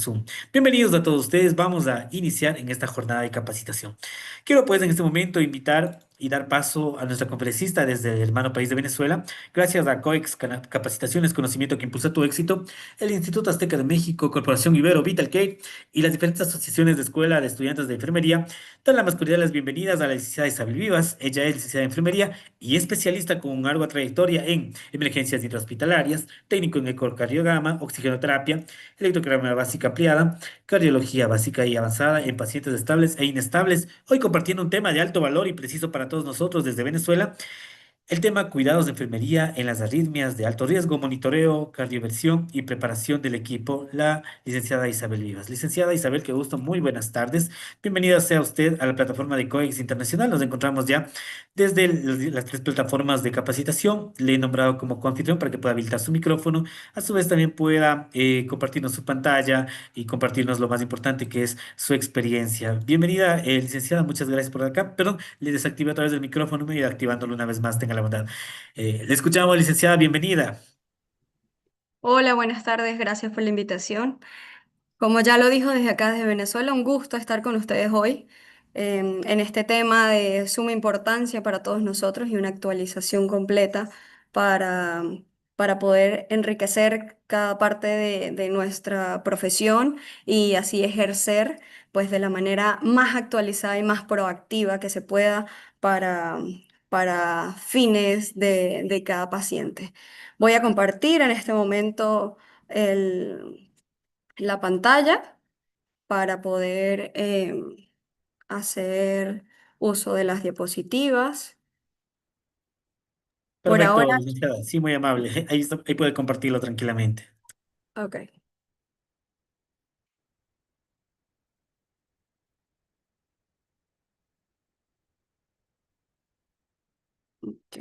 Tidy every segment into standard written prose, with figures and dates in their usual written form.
Zoom. Bienvenidos a todos ustedes. Vamos a iniciar en esta jornada de capacitación. Quiero pues en este momento invitar y dar paso a nuestra conferencista desde el hermano país de Venezuela. Gracias a COEX Capacitaciones, Conocimiento que Impulsa tu Éxito, el Instituto Azteca de México, Corporación Ibero, VitalCare y las diferentes asociaciones de escuela de estudiantes de enfermería, dan la más cordial las bienvenidas a la licenciada Isabel Vivas. Ella es licenciada en enfermería y especialista con una larga trayectoria en emergencias intrahospitalarias, técnico en ecocardiograma, oxigenoterapia, electrocardiograma básica ampliada, cardiología básica y avanzada en pacientes estables e inestables. Hoy compartiendo un tema de alto valor y preciso para todos nosotros desde Venezuela, el tema cuidados de enfermería en las arritmias de alto riesgo, monitoreo, cardioversión y preparación del equipo, la licenciada Isabel Vivas. Licenciada Isabel, qué gusto, muy buenas tardes. Bienvenida sea usted a la plataforma de COEX Internacional. Nos encontramos ya desde las tres plataformas de capacitación. Le he nombrado como coanfitrión para que pueda habilitar su micrófono. A su vez también pueda compartirnos su pantalla y compartirnos lo más importante que es su experiencia. Bienvenida, licenciada, muchas gracias por acá. Perdón, le desactivé a través del micrófono y activándolo una vez más, tenga la bondad. Le escuchamos, licenciada, bienvenida. Hola, buenas tardes, gracias por la invitación. Como ya lo dijo desde acá, desde Venezuela, un gusto estar con ustedes hoy en este tema de suma importancia para todos nosotros y una actualización completa para, para poder enriquecer cada parte de nuestra profesión y así ejercer pues de la manera más actualizada y más proactiva que se pueda para, para fines de cada paciente. Voy a compartir en este momento la pantalla para poder hacer uso de las diapositivas. Por Perfecto, ahora, licenciada, sí, muy amable. Ahí puede compartirlo tranquilamente. ok. Ok.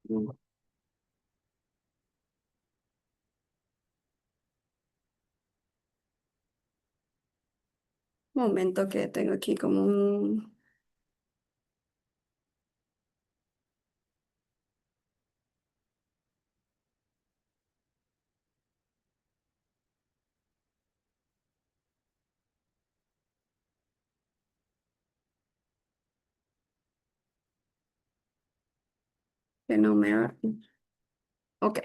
Un momento que tengo aquí como un... que no me... Ok.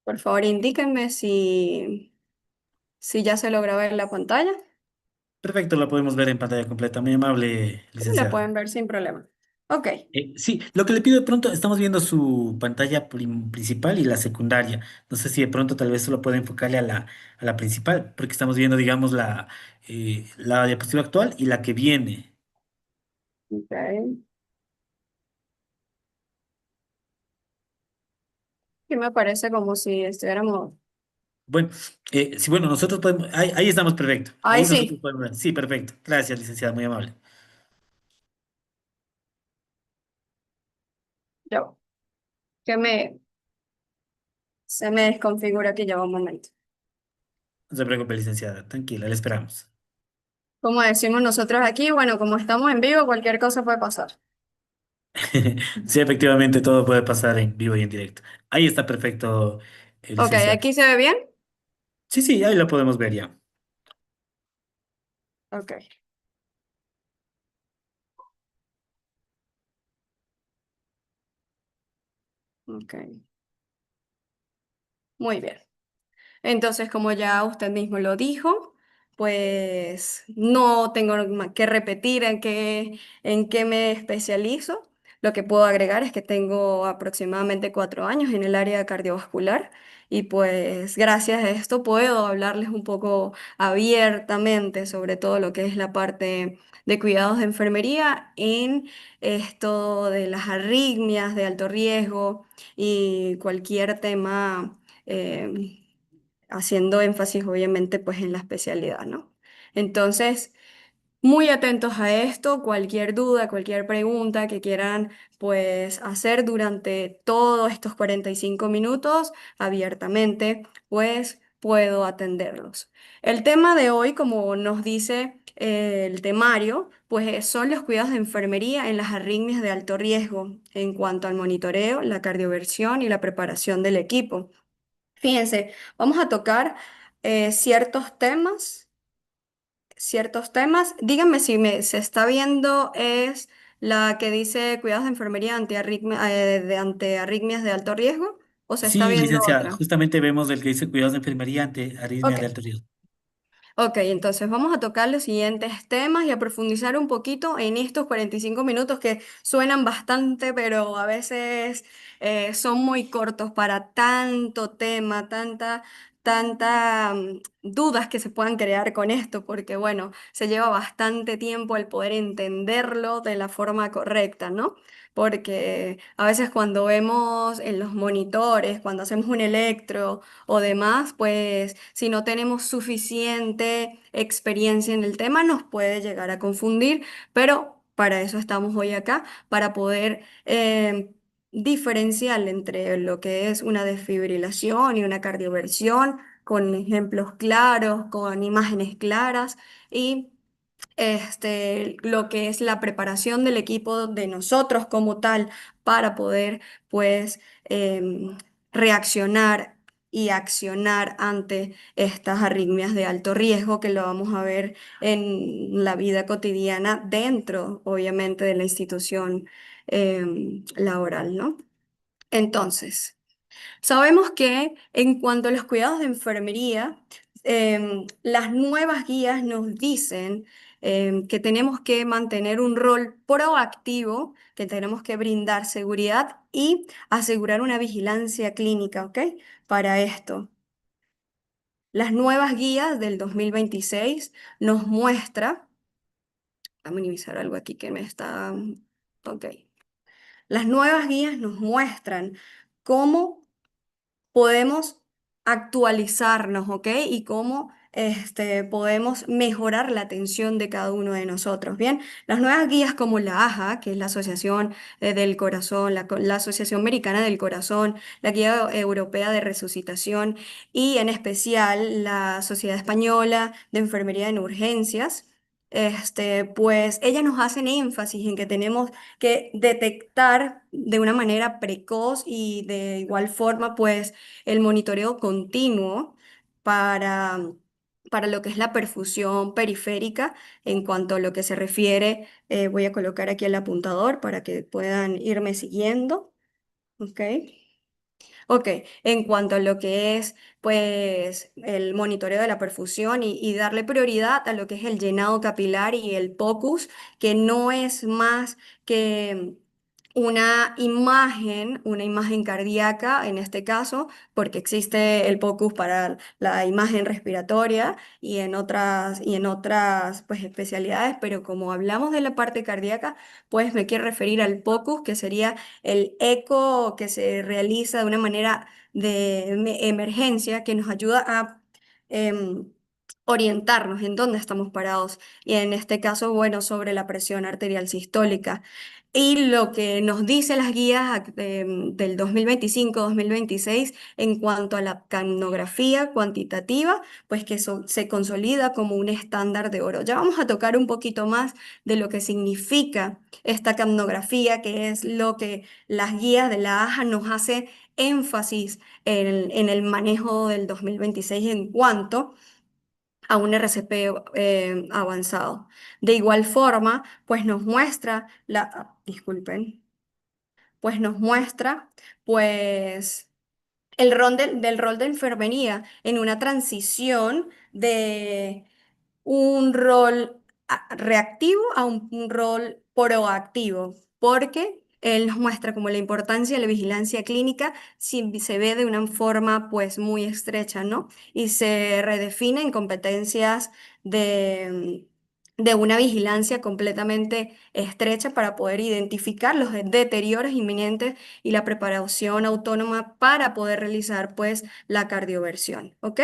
Por favor, indíquenme si ya se logra ver la pantalla. Perfecto, la podemos ver en pantalla completa. Muy amable, Sí, la licenciada. pueden ver sin problema. Ok. Sí, lo que le pido de pronto, estamos viendo su pantalla principal y la secundaria. No sé si de pronto tal vez solo puede enfocarle a la principal, porque estamos viendo, digamos, la diapositiva actual y la que viene. Ok. Que me parece como si estuviéramos... Bueno, sí, bueno, nosotros podemos, ahí estamos, perfecto. Ahí Ahí nosotros sí, podemos ver. Sí, perfecto. Gracias, licenciada, muy amable. yo. Que se me desconfigura aquí ya va un momento. No se preocupe, licenciada, tranquila, le esperamos. Como decimos nosotros aquí, bueno, como estamos en vivo, cualquier cosa puede pasar. Sí, efectivamente, todo puede pasar en vivo y en directo. Ahí está perfecto, Ok, licenciada. aquí se ve bien. Sí, sí, ahí lo podemos ver ya. Ok, ok. Muy bien. Entonces, como ya usted mismo lo dijo, pues no tengo que repetir en qué me especializo. Lo que puedo agregar es que tengo aproximadamente 4 años en el área cardiovascular y pues gracias a esto puedo hablarles un poco abiertamente sobre todo lo que es la parte de cuidados de enfermería en esto de las arritmias de alto riesgo y cualquier tema. Haciendo énfasis obviamente pues en la especialidad, ¿no? Entonces, Muy atentos a esto, cualquier duda, cualquier pregunta que quieran pues hacer durante todos estos 45 minutos abiertamente, pues puedo atenderlos. El tema de hoy, como nos dice el temario, pues son los cuidados de enfermería en las arritmias de alto riesgo en cuanto al monitoreo, la cardioversión y la preparación del equipo. Fíjense, vamos a tocar ciertos temas Díganme si se está viendo, es la que dice cuidados de enfermería ante arritmias de alto riesgo, o se está Sí, viendo licenciada, otra. justamente vemos el que dice cuidados de enfermería ante arritmia de Ok. alto riesgo. Ok, entonces vamos a tocar los siguientes temas y a profundizar un poquito en estos 45 minutos que suenan bastante, pero a veces son muy cortos para tanto tema, dudas que se puedan crear con esto, porque bueno, se lleva bastante tiempo el poder entenderlo de la forma correcta, ¿no? Porque a veces cuando vemos en los monitores, cuando hacemos un electro, o demás, pues si no tenemos suficiente experiencia en el tema nos puede llegar a confundir, pero para eso estamos hoy acá, para poder diferenciar entre lo que es una desfibrilación y una cardioversión, con ejemplos claros, con imágenes claras y lo que es la preparación del equipo de nosotros como tal para poder pues reaccionar y accionar ante estas arritmias de alto riesgo que lo vamos a ver en la vida cotidiana dentro, obviamente, de la institución laboral, ¿no? Entonces, sabemos que en cuanto a los cuidados de enfermería, las nuevas guías nos dicen que tenemos que mantener un rol proactivo, que tenemos que brindar seguridad y asegurar una vigilancia clínica, ¿ok? Para esto. Las nuevas guías del 2026 nos muestra, a minimizar algo aquí que me está, ok. Las nuevas guías nos muestran cómo podemos actualizarnos, ¿ok? Y cómo podemos mejorar la atención de cada uno de nosotros. Bien, las nuevas guías como la AJA, que es la Asociación del Corazón, la Asociación Americana del Corazón, la Guía Europea de Resucitación y en especial la Sociedad Española de Enfermería en Urgencias. Pues ellas nos hacen énfasis en que tenemos que detectar de una manera precoz y de igual forma, pues el monitoreo continuo para, para lo que es la perfusión periférica en cuanto a lo que se refiere. Voy a colocar aquí el apuntador para que puedan irme siguiendo. ¿Ok? Ok, en cuanto a lo que es, pues, el monitoreo de la perfusión y darle prioridad a lo que es el llenado capilar y el POCUS, que no es más que una imagen cardíaca en este caso, porque existe el POCUS para la imagen respiratoria y en otras pues, especialidades, pero como hablamos de la parte cardíaca, pues me quiero referir al POCUS, que sería el eco que se realiza de una manera de emergencia que nos ayuda a em, orientarnos en dónde estamos parados y en este caso, bueno, sobre la presión arterial sistólica. Y lo que nos dice las guías del 2025-2026 en cuanto a la capnografía cuantitativa, pues que se consolida como un estándar de oro. Ya vamos a tocar un poquito más de lo que significa esta capnografía, que es lo que las guías de la AJA nos hace énfasis en el manejo del 2026 en cuanto a un RCP avanzado. De igual forma, pues nos muestra disculpen, pues nos muestra, pues del rol de enfermería en una transición de un rol reactivo a un rol proactivo, porque él nos muestra como la importancia de la vigilancia clínica si se ve de una forma pues muy estrecha, ¿no? Y se redefine en competencias de de una vigilancia completamente estrecha para poder identificar los deterioros inminentes y la preparación autónoma para poder realizar pues la cardioversión, ¿ok?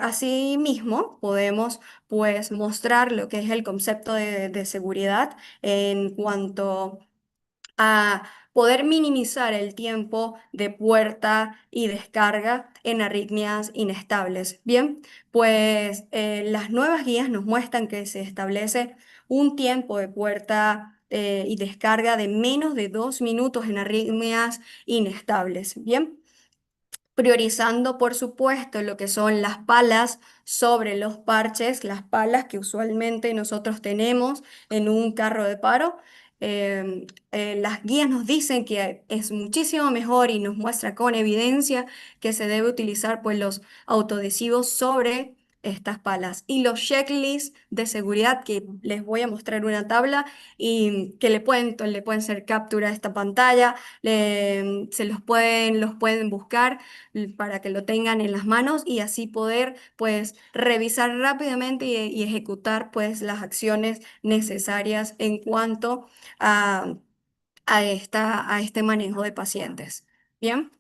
Asimismo, podemos pues mostrar lo que es el concepto de seguridad en cuanto a poder minimizar el tiempo de puerta y descarga en arritmias inestables. Bien, pues las nuevas guías nos muestran que se establece un tiempo de puerta y descarga de menos de 2 minutos en arritmias inestables. Bien, priorizando, por supuesto, lo que son las palas sobre los parches, las palas que usualmente nosotros tenemos en un carro de paro. Las guías nos dicen que es muchísimo mejor y nos muestra con evidencia que se debe utilizar pues los autoadhesivos sobre estas palas y los checklists de seguridad que les voy a mostrar una tabla y que le pueden hacer captura a esta pantalla, se los pueden buscar para que lo tengan en las manos y así poder pues revisar rápidamente y ejecutar pues las acciones necesarias en cuanto a, a este manejo de pacientes. Bien.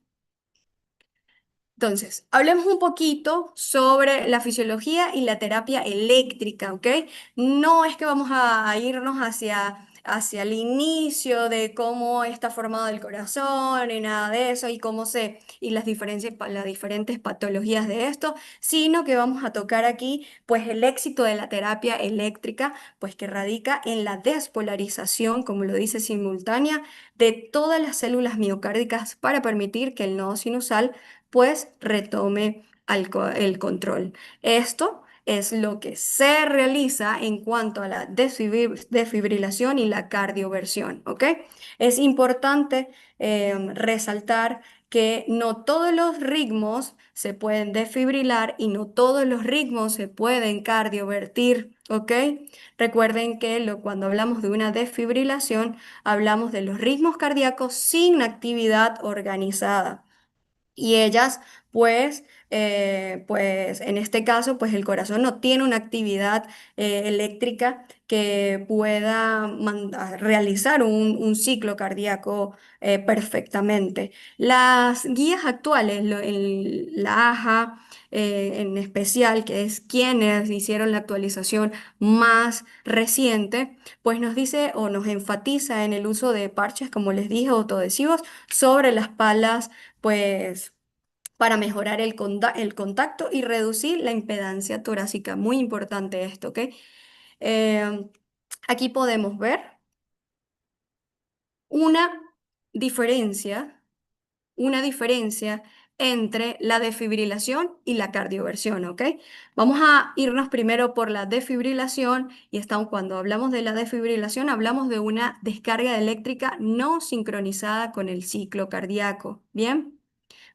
Entonces, hablemos un poquito sobre la fisiología y la terapia eléctrica, ¿ok? No es que vamos a irnos hacia el inicio de cómo está formado el corazón y nada de eso y y las diferentes patologías de esto, sino que vamos a tocar aquí, pues, el éxito de la terapia eléctrica, pues, que radica en la despolarización, como lo dice simultánea, de todas las células miocárdicas para permitir que el nodo sinusal pues retome el control. Esto es lo que se realiza en cuanto a la desfibrilación y la cardioversión, ¿ok? Es importante resaltar que no todos los ritmos se pueden desfibrilar y no todos los ritmos se pueden cardiovertir, ¿ok? Recuerden que cuando hablamos de una desfibrilación, hablamos de los ritmos cardíacos sin actividad organizada. Y ellas, pues en este caso, pues el corazón no tiene una actividad eléctrica que pueda realizar un ciclo cardíaco perfectamente. Las guías actuales, la AJA en especial, que es quienes hicieron la actualización más reciente, pues nos dice o nos enfatiza en el uso de parches, como les dije, autoadhesivos sobre las palas pues para mejorar el contacto y reducir la impedancia torácica. Muy importante esto, ¿ok? Eh, Aquí podemos ver una diferencia, una diferencia entre la desfibrilación y la cardioversión, ¿ok? Vamos a irnos primero por la desfibrilación y cuando hablamos de la desfibrilación hablamos de una descarga eléctrica no sincronizada con el ciclo cardíaco, ¿bien?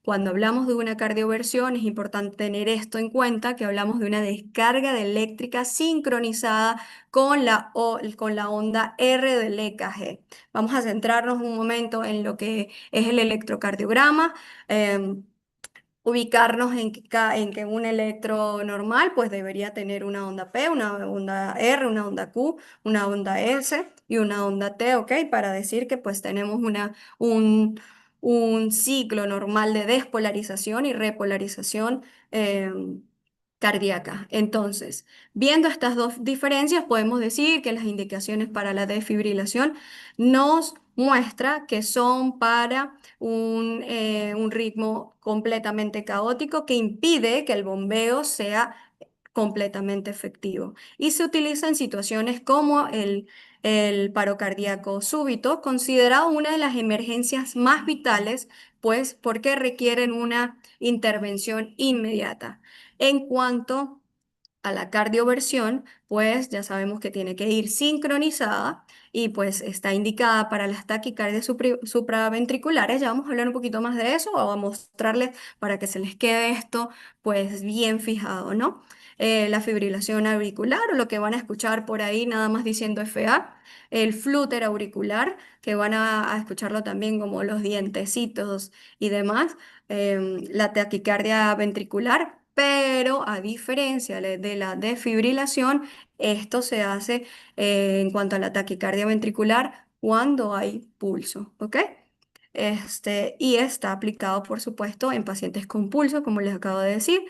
Cuando hablamos de una cardioversión es importante tener esto en cuenta, que hablamos de una descarga de eléctrica sincronizada con la onda R del EKG. Vamos a centrarnos un momento en lo que es el electrocardiograma. em, Ubicarnos en que un electro normal pues debería tener una onda P, una onda R, una onda Q, una onda S y una onda T, ¿ok? Para decir que pues tenemos un ciclo normal de despolarización y repolarización cardíaca. Entonces, viendo estas dos diferencias, podemos decir que las indicaciones para la desfibrilación nos muestra que son para un ritmo completamente caótico que impide que el bombeo sea completamente efectivo. Y se utiliza en situaciones como el paro cardíaco súbito, considerado una de las emergencias más vitales, pues porque requieren una intervención inmediata. En cuanto a la cardioversión, pues ya sabemos que tiene que ir sincronizada y pues está indicada para las taquicardias supraventriculares. Ya vamos a hablar un poquito más de eso o a mostrarles para que se les quede esto pues bien fijado, ¿no? La fibrilación auricular o lo que van a escuchar por ahí nada más diciendo FA, el flúter auricular, que van a escucharlo también como los dientecitos y demás, la taquicardia ventricular pero a diferencia de la desfibrilación, esto se hace en cuanto a la taquicardia ventricular cuando hay pulso, ¿ok? Y está aplicado, por supuesto, en pacientes con pulso, como les acabo de decir,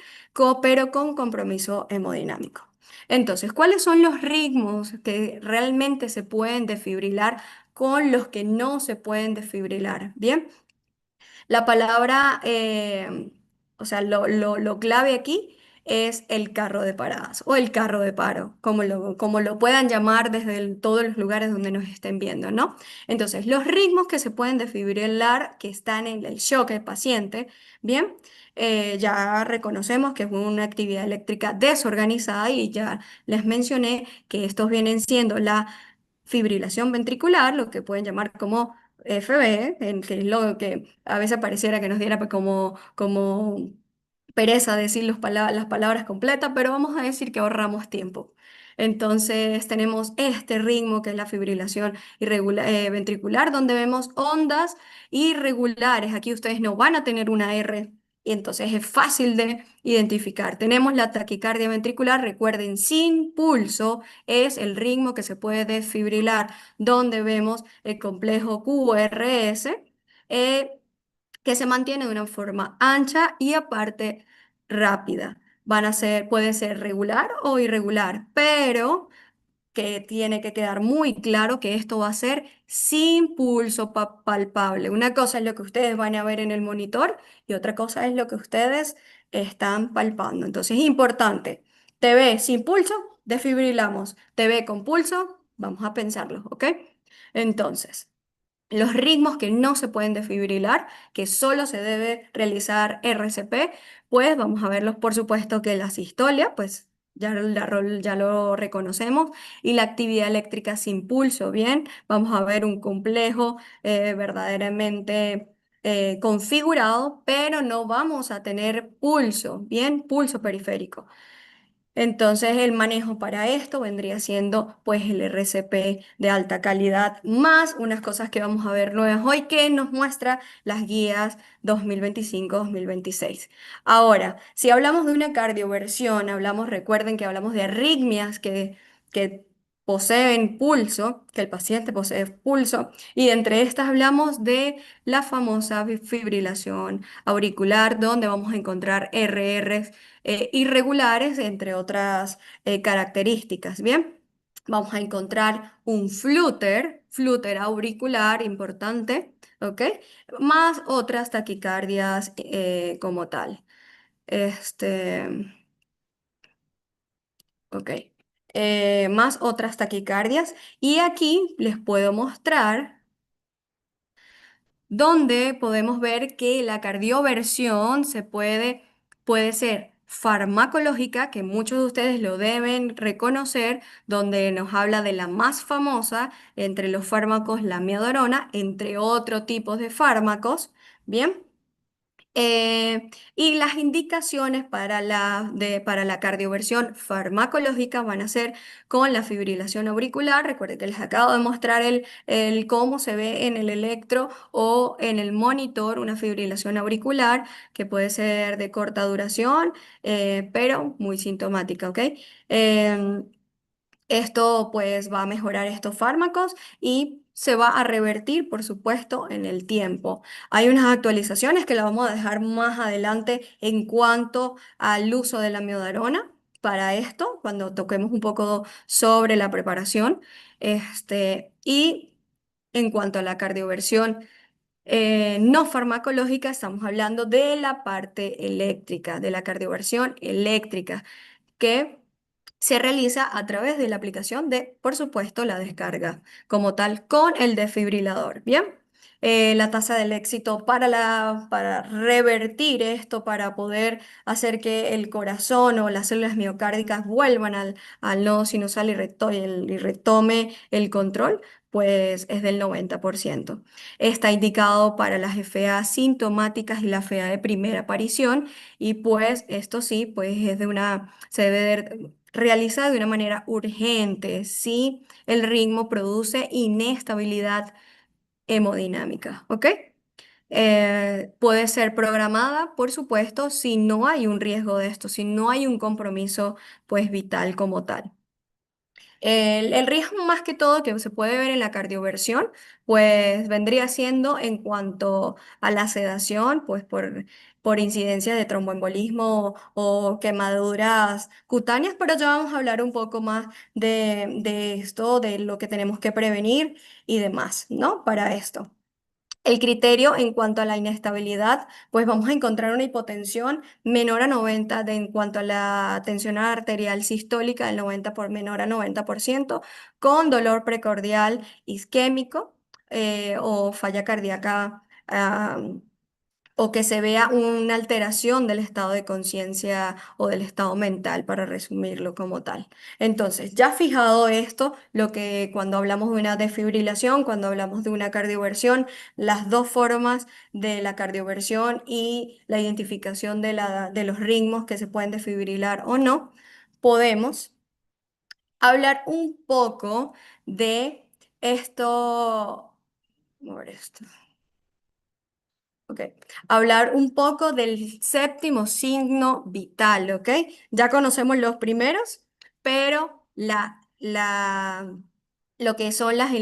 pero con compromiso hemodinámico. Entonces, ¿cuáles son los ritmos que realmente se pueden desfibrilar con los que no se pueden desfibrilar? Bien, la palabra, o sea, lo clave aquí es el carro de paradas o el carro de paro, como lo puedan llamar desde todos los lugares donde nos estén viendo, ¿no? Entonces, los ritmos que se pueden desfibrilar, que están en el shock del paciente, bien, ya reconocemos que es una actividad eléctrica desorganizada y ya les mencioné que estos vienen siendo la fibrilación ventricular, lo que pueden llamar como FB, que es lo que a veces pareciera que nos diera pues, como pereza decir las palabras completas, pero vamos a decir que ahorramos tiempo. Entonces tenemos este ritmo que es la fibrilación ventricular, donde vemos ondas irregulares. Aquí ustedes no van a tener una R y entonces es fácil de identificar. Tenemos la taquicardia ventricular, recuerden, sin pulso es el ritmo que se puede desfibrilar, donde vemos el complejo QRS, eh, que se mantiene de una forma ancha y aparte rápida. Puede ser regular o irregular, pero que tiene que quedar muy claro que esto va a ser sin pulso palpable. Una cosa es lo que ustedes van a ver en el monitor y otra cosa es lo que ustedes están palpando. Entonces es importante. TV sin pulso, desfibrilamos. TV con pulso, vamos a pensarlo, ¿ok? Entonces, los ritmos que no se pueden desfibrilar, que solo se debe realizar RCP, pues vamos a verlos, por supuesto, que la sistolia, pues ya lo reconocemos, y la actividad eléctrica sin pulso, bien, vamos a ver un complejo verdaderamente configurado, pero no vamos a tener pulso, bien, pulso periférico. Entonces el manejo para esto vendría siendo pues el RCP de alta calidad más unas cosas que vamos a ver nuevas hoy que nos muestra las guías 2025-2026. Ahora, si hablamos de una cardioversión, recuerden que hablamos de arritmias que poseen pulso, que el paciente posee pulso, y entre estas hablamos de la famosa fibrilación auricular, donde vamos a encontrar RR irregulares, entre otras características. Bien, vamos a encontrar un flúter auricular importante, ¿ok? Más otras taquicardias como tal. Este, ok. Más otras taquicardias. Y aquí les puedo mostrar donde podemos ver que la cardioversión puede ser farmacológica, que muchos de ustedes lo deben reconocer, donde nos habla de la más famosa entre los fármacos, la amiodarona, entre otros tipos de fármacos, ¿bien? Y las indicaciones para la cardioversión farmacológica van a ser con la fibrilación auricular. Recuerden que les acabo de mostrar el cómo se ve en el electro o en el monitor una fibrilación auricular que puede ser de corta duración, pero muy sintomática, ¿ok? Em, Esto pues va a mejorar estos fármacos y se va a revertir, por supuesto, en el tiempo. Hay unas actualizaciones que las vamos a dejar más adelante en cuanto al uso de la miodarona para esto, cuando toquemos un poco sobre la preparación. Y en cuanto a la cardioversión no farmacológica, estamos hablando de la parte eléctrica, de la cardioversión eléctrica que se realiza a través de la aplicación de, por supuesto, la descarga como tal con el desfibrilador. Bien, la tasa del éxito para revertir esto, para poder hacer que el corazón o las células miocárdicas vuelvan al nodo sinusal y retome el control, pues es del 90%. Está indicado para las FA sintomáticas y la FA de primera aparición y pues esto sí, pues se debe realizar de una manera urgente si el ritmo produce inestabilidad hemodinámica, ¿ok? Puede ser programada, por supuesto, si no hay un riesgo de esto, si no hay un compromiso pues vital como tal. El riesgo más que todo que se puede ver en la cardioversión, pues vendría siendo en cuanto a la sedación, pues por incidencia de tromboembolismo o quemaduras cutáneas, pero ya vamos a hablar un poco más de esto, de lo que tenemos que prevenir y demás, ¿no? Para esto. El criterio en cuanto a la inestabilidad, pues vamos a encontrar una hipotensión menor a 90 en cuanto a la tensión arterial sistólica del 90 por menor a 90%, con dolor precordial isquémico o falla cardíaca o que se vea una alteración del estado de conciencia o del estado mental, para resumirlo como tal. Entonces, ya fijado esto, lo que cuando hablamos de una desfibrilación, cuando hablamos de una cardioversión, las dos formas de la cardioversión y la identificación de los ritmos que se pueden desfibrilar o no, podemos hablar un poco de esto. Vamos a ver esto. Ok, hablar un poco del séptimo signo vital, ¿ok? Ya conocemos los primeros, pero lo que son las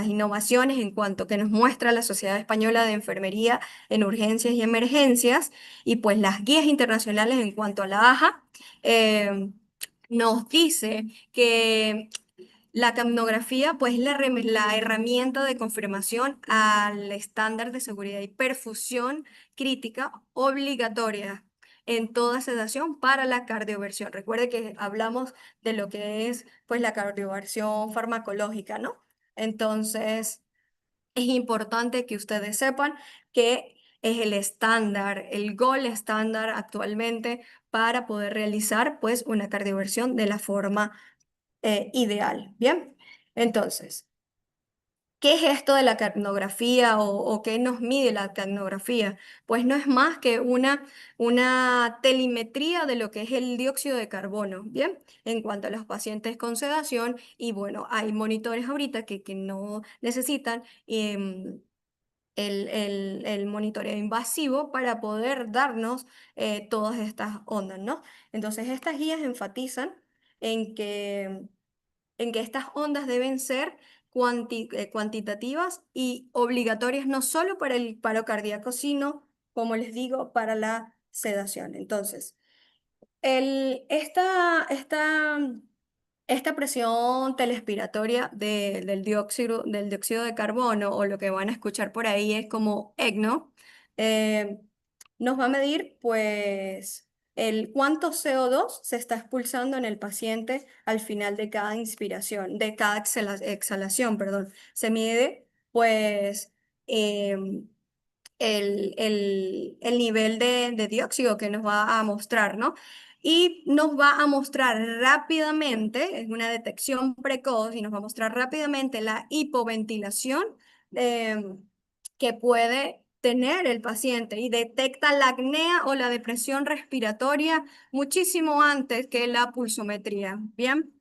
innovaciones en cuanto que nos muestra la Sociedad Española de Enfermería en Urgencias y Emergencias y pues las guías internacionales en cuanto a la AJA, eh, nos dice que la capnografía, pues, es la herramienta de confirmación al estándar de seguridad y perfusión crítica obligatoria en toda sedación para la cardioversión. Recuerde que hablamos de lo que es, pues, la cardioversión farmacológica, ¿no? Entonces, es importante que ustedes sepan que es el estándar, el gold estándar actualmente para poder realizar, pues, una cardioversión de la forma ideal. Bien, entonces, ¿qué es esto de la capnografía o qué nos mide la capnografía? Pues no es más que una telemetría de lo que es el dióxido de carbono, ¿bien? En cuanto a los pacientes con sedación, y bueno, hay monitores ahorita que no necesitan el monitoreo invasivo para poder darnos todas estas ondas, ¿no? Entonces, estas guías enfatizan en que estas ondas deben ser cuantitativas y obligatorias no solo para el paro cardíaco, sino, como les digo, para la sedación. Entonces, el, esta presión telespiratoria del dióxido de carbono, o lo que van a escuchar por ahí es como ECNO, eh, nos va a medir pues el cuánto CO2 se está expulsando en el paciente al final de cada inspiración, de cada exhalación, perdón. Se mide pues em, el nivel de dióxido que nos va a mostrar, ¿no? Y nos va a mostrar rápidamente, es una detección precoz, y nos va a mostrar rápidamente la hipoventilación eh, que puede tener el paciente y detecta la apnea o la depresión respiratoria muchísimo antes que la pulsometría. Bien.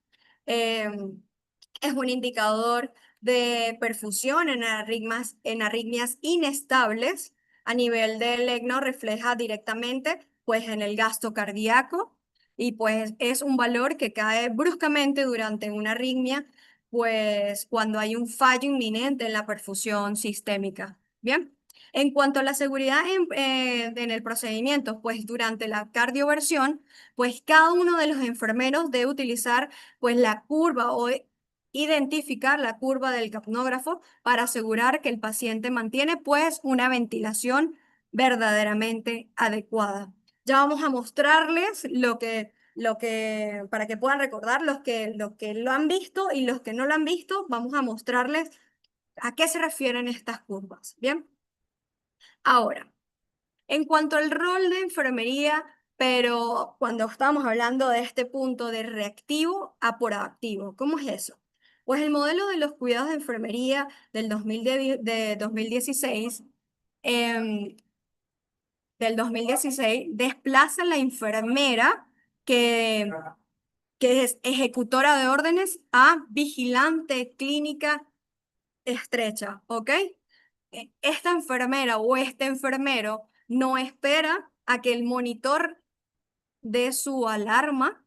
Es un indicador de perfusión en arritmias inestables. A nivel del ECNO refleja directamente pues en el gasto cardíaco, y pues es un valor que cae bruscamente durante una arritmia, pues cuando hay un fallo inminente en la perfusión sistémica. Bien. En cuanto a la seguridad en el procedimiento, pues durante la cardioversión, pues cada uno de los enfermeros debe utilizar pues la curva o identificar la curva del capnógrafo para asegurar que el paciente mantiene pues una ventilación verdaderamente adecuada. Ya vamos a mostrarles para que puedan recordar los que lo han visto y los que no lo han visto, vamos a mostrarles a qué se refieren estas curvas. Bien, ahora. En cuanto al rol de enfermería, pero cuando estamos hablando de este punto de reactivo a proactivo, ¿cómo es eso? Pues el modelo de los cuidados de enfermería de 2016, em, desplaza a la enfermera que, que es ejecutora de órdenes a vigilante clínica estrecha, ¿ok? esta enfermera o este enfermero no espera a que el monitor dé su alarma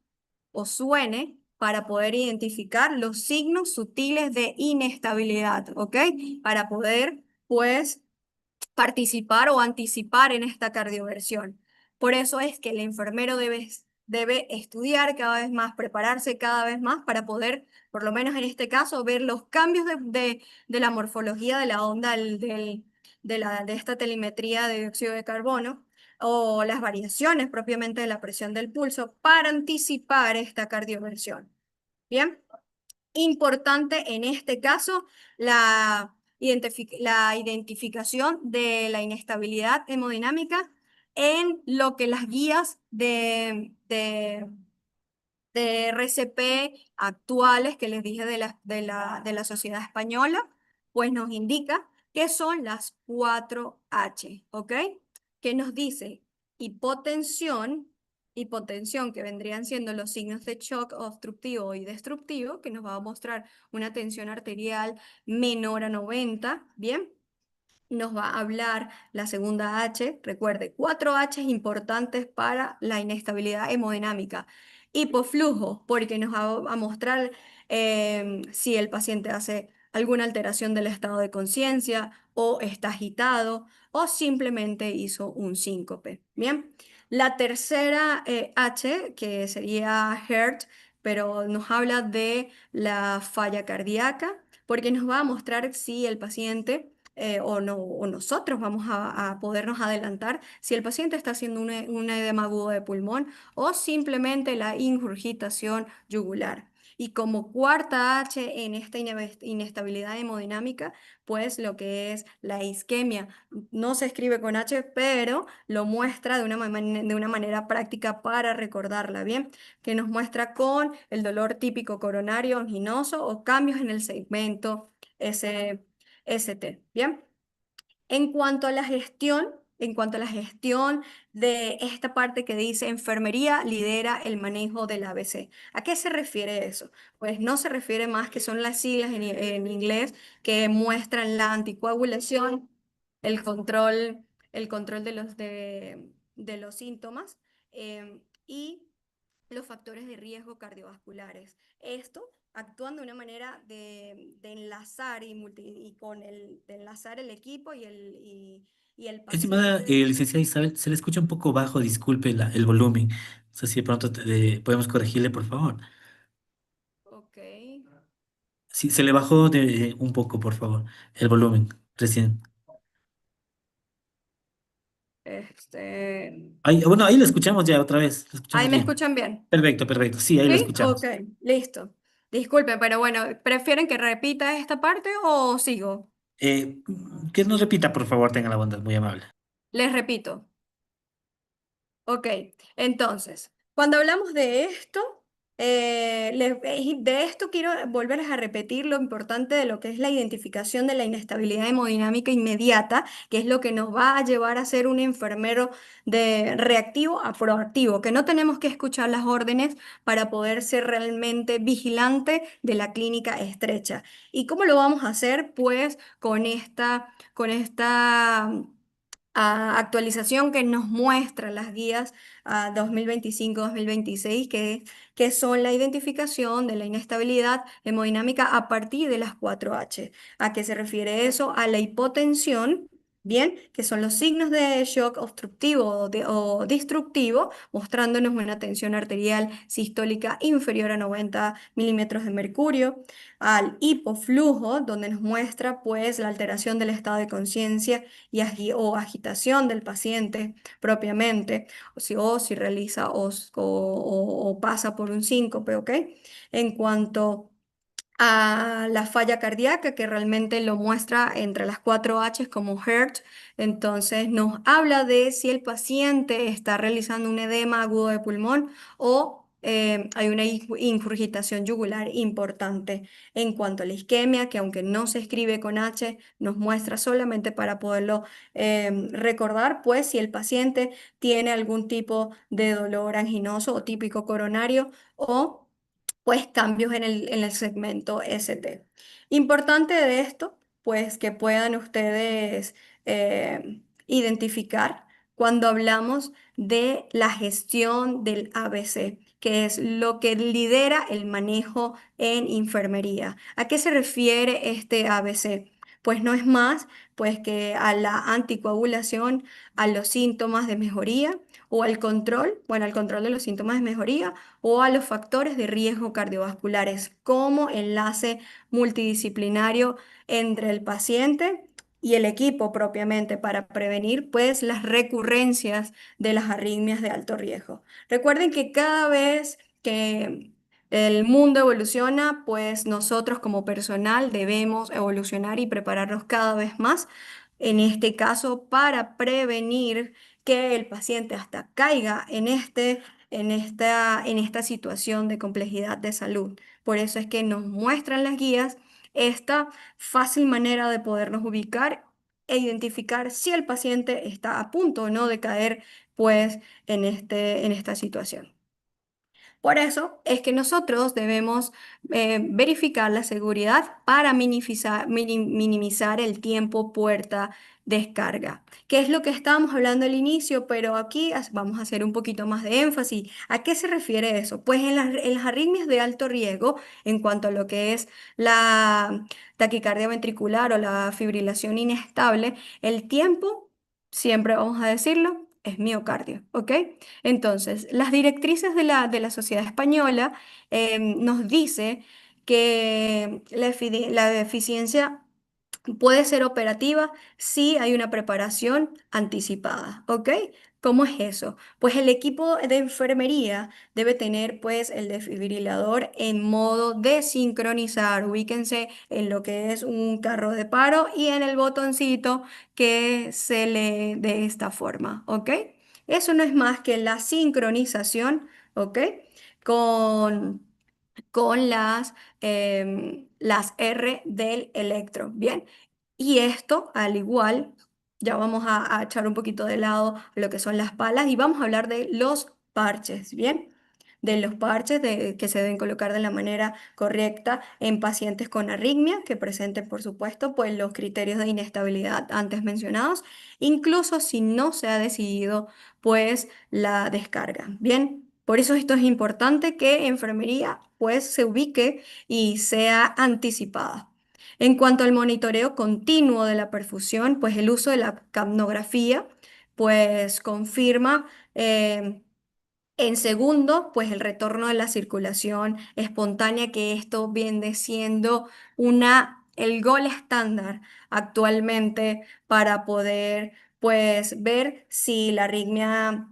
o suene para poder identificar los signos sutiles de inestabilidad, ¿ok? Para poder, pues, participar o anticipar en esta cardioversión. Por eso es que el enfermero debe estudiar cada vez más, prepararse cada vez más para poder, por lo menos en este caso, ver los cambios de la morfología de la onda de esta telemetría de dióxido de carbono o las variaciones propiamente de la presión del pulso para anticipar esta cardioversión. Bien. Importante en este caso la identificación de la inestabilidad hemodinámica en lo que las guías de RCP actuales que les dije de la Sociedad Española, pues nos indica que son las 4H, ¿ok? Que nos dice hipotensión, hipotensión que vendrían siendo los signos de shock obstructivo y destructivo, que nos va a mostrar una tensión arterial menor a 90, ¿bien? Nos va a hablar la segunda H, recuerde, 4 H importantes para la inestabilidad hemodinámica. Hipoflujo, porque nos va a mostrar si el paciente hace alguna alteración del estado de conciencia o está agitado o simplemente hizo un síncope. Bien, la tercera H, que sería HEART, pero nos habla de la falla cardíaca, porque nos va a mostrar si el paciente o, no, o nosotros vamos a podernos adelantar si el paciente está haciendo un edema agudo de pulmón o simplemente la ingurgitación yugular. Y como cuarta H en esta inestabilidad hemodinámica, pues lo que es la isquemia. No se escribe con H, pero lo muestra de una manera práctica para recordarla, ¿bien? Que nos muestra con el dolor típico coronario anginoso o cambios en el segmento ST, ¿bien? En cuanto a la gestión de esta parte que dice enfermería lidera el manejo del ABC. ¿A qué se refiere eso? Pues no se refiere más que son las siglas en inglés que muestran la anticoagulación, el control, el control de los síntomas y los factores de riesgo cardiovasculares. Esto actúan de una manera de enlazar de enlazar el equipo y el Estimada paciente. licenciada Isabel, se le escucha un poco bajo, disculpe el volumen. No sé si de pronto podemos corregirle, por favor. Ok. Sí, se le bajó un poco, por favor, el volumen recién. Este, Ahí, bueno, ahí lo escuchamos ya otra vez, lo ¿Ahí escuchamos me bien. escuchan bien? Perfecto, perfecto. Sí, ahí lo ¿Sí? Ok, escuchamos. listo. Disculpe, pero bueno, ¿prefieren que repita esta parte o sigo? Que nos repita, por favor, tenga la bondad, muy amable. Les repito. Ok, entonces, cuando hablamos de esto, de esto quiero volverles a repetir lo importante de lo que es la identificación de la inestabilidad hemodinámica inmediata, que es lo que nos va a llevar a ser un enfermero de reactivo a proactivo, que no tenemos que escuchar las órdenes para poder ser realmente vigilante de la clínica estrecha. ¿Y cómo lo vamos a hacer? Pues con esta actualización que nos muestra las guías 2025-2026, que son la identificación de la inestabilidad hemodinámica a partir de las 4H. ¿A qué se refiere eso? A la hipotensión, bien, que son los signos de shock obstructivo o destructivo, mostrándonos una tensión arterial sistólica inferior a 90 milímetros de mercurio, al hipoflujo, donde nos muestra pues la alteración del estado de conciencia o agitación del paciente propiamente, o si realiza o pasa por un síncope, ¿ok? En cuanto a la falla cardíaca, que realmente lo muestra entre las 4 H's como HEART, entonces nos habla de si el paciente está realizando un edema agudo de pulmón o hay una ingurgitación yugular importante. En cuanto a la isquemia, que aunque no se escribe con H, nos muestra solamente para poderlo recordar, pues si el paciente tiene algún tipo de dolor anginoso o típico coronario o pues cambios en el segmento ST. Importante de esto, pues que puedan ustedes identificar cuando hablamos de la gestión del ABC, que es lo que lidera el manejo en enfermería. ¿A qué se refiere este ABC? Pues no es más pues que a la anticoagulación, a los síntomas de mejoría o al control, bueno, al control de los síntomas de mejoría o a los factores de riesgo cardiovasculares como enlace multidisciplinario entre el paciente y el equipo propiamente para prevenir pues las recurrencias de las arritmias de alto riesgo. Recuerden que cada vez que el mundo evoluciona, pues nosotros como personal debemos evolucionar y prepararnos cada vez más, en este caso para prevenir que el paciente hasta caiga en esta situación de complejidad de salud. Por eso es que nos muestran las guías esta fácil manera de podernos ubicar e identificar si el paciente está a punto o no de caer pues en esta situación. Por eso es que nosotros debemos verificar la seguridad para minimizar el tiempo puerta descarga, que es lo que estábamos hablando al inicio, pero aquí vamos a hacer un poquito más de énfasis. ¿A qué se refiere eso? Pues en las arritmias de alto riesgo, en cuanto a lo que es la taquicardia ventricular o la fibrilación inestable, el tiempo, siempre vamos a decirlo, es miocardio, ¿ok? Entonces, las directrices de la Sociedad Española nos dice que la eficiencia puede ser operativa si hay una preparación anticipada, ¿ok? ¿Cómo es eso? Pues el equipo de enfermería debe tener pues el desfibrilador en modo de sincronizar. Ubíquense en lo que es un carro de paro y en el botoncito que se lee de esta forma, ¿ok? Eso no es más que la sincronización, ¿ok? Con las R del electro. Bien, y esto al igual, ya vamos a echar un poquito de lado lo que son las palas y vamos a hablar de los parches. Bien. De los parches que se deben colocar de la manera correcta en pacientes con arritmia que presenten, por supuesto, pues los criterios de inestabilidad antes mencionados, incluso si no se ha decidido pues la descarga. Bien, por eso esto es importante que enfermería pues se ubique y sea anticipada. En cuanto al monitoreo continuo de la perfusión, pues el uso de la capnografía pues confirma en segundo, pues el retorno de la circulación espontánea, que esto viene siendo el gol estándar actualmente para poder pues ver si la arritmia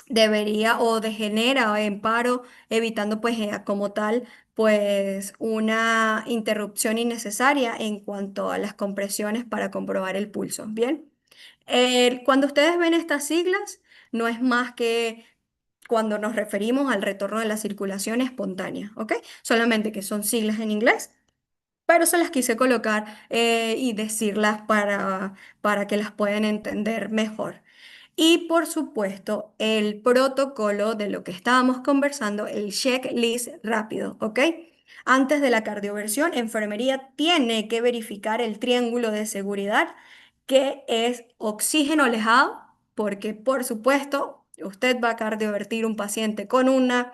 debería o degenera en paro, evitando pues como tal pues una interrupción innecesaria en cuanto a las compresiones para comprobar el pulso. Bien, cuando ustedes ven estas siglas, no es más que cuando nos referimos al retorno de la circulación espontánea, ¿ok? Solamente que son siglas en inglés, pero se las quise colocar y decirlas para que las puedan entender mejor. Y por supuesto, el protocolo de lo que estábamos conversando, el checklist rápido, ¿ok? Antes de la cardioversión, enfermería tiene que verificar el triángulo de seguridad, que es oxígeno alejado, porque por supuesto, usted va a cardiovertir un paciente con una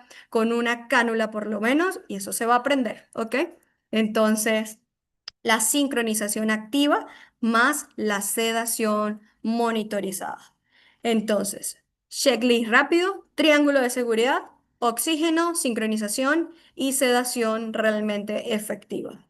cánula por lo menos, y eso se va a aprender, ¿ok? Entonces la sincronización activa más la sedación monitorizada. Entonces, checklist rápido, triángulo de seguridad, oxígeno, sincronización y sedación realmente efectiva.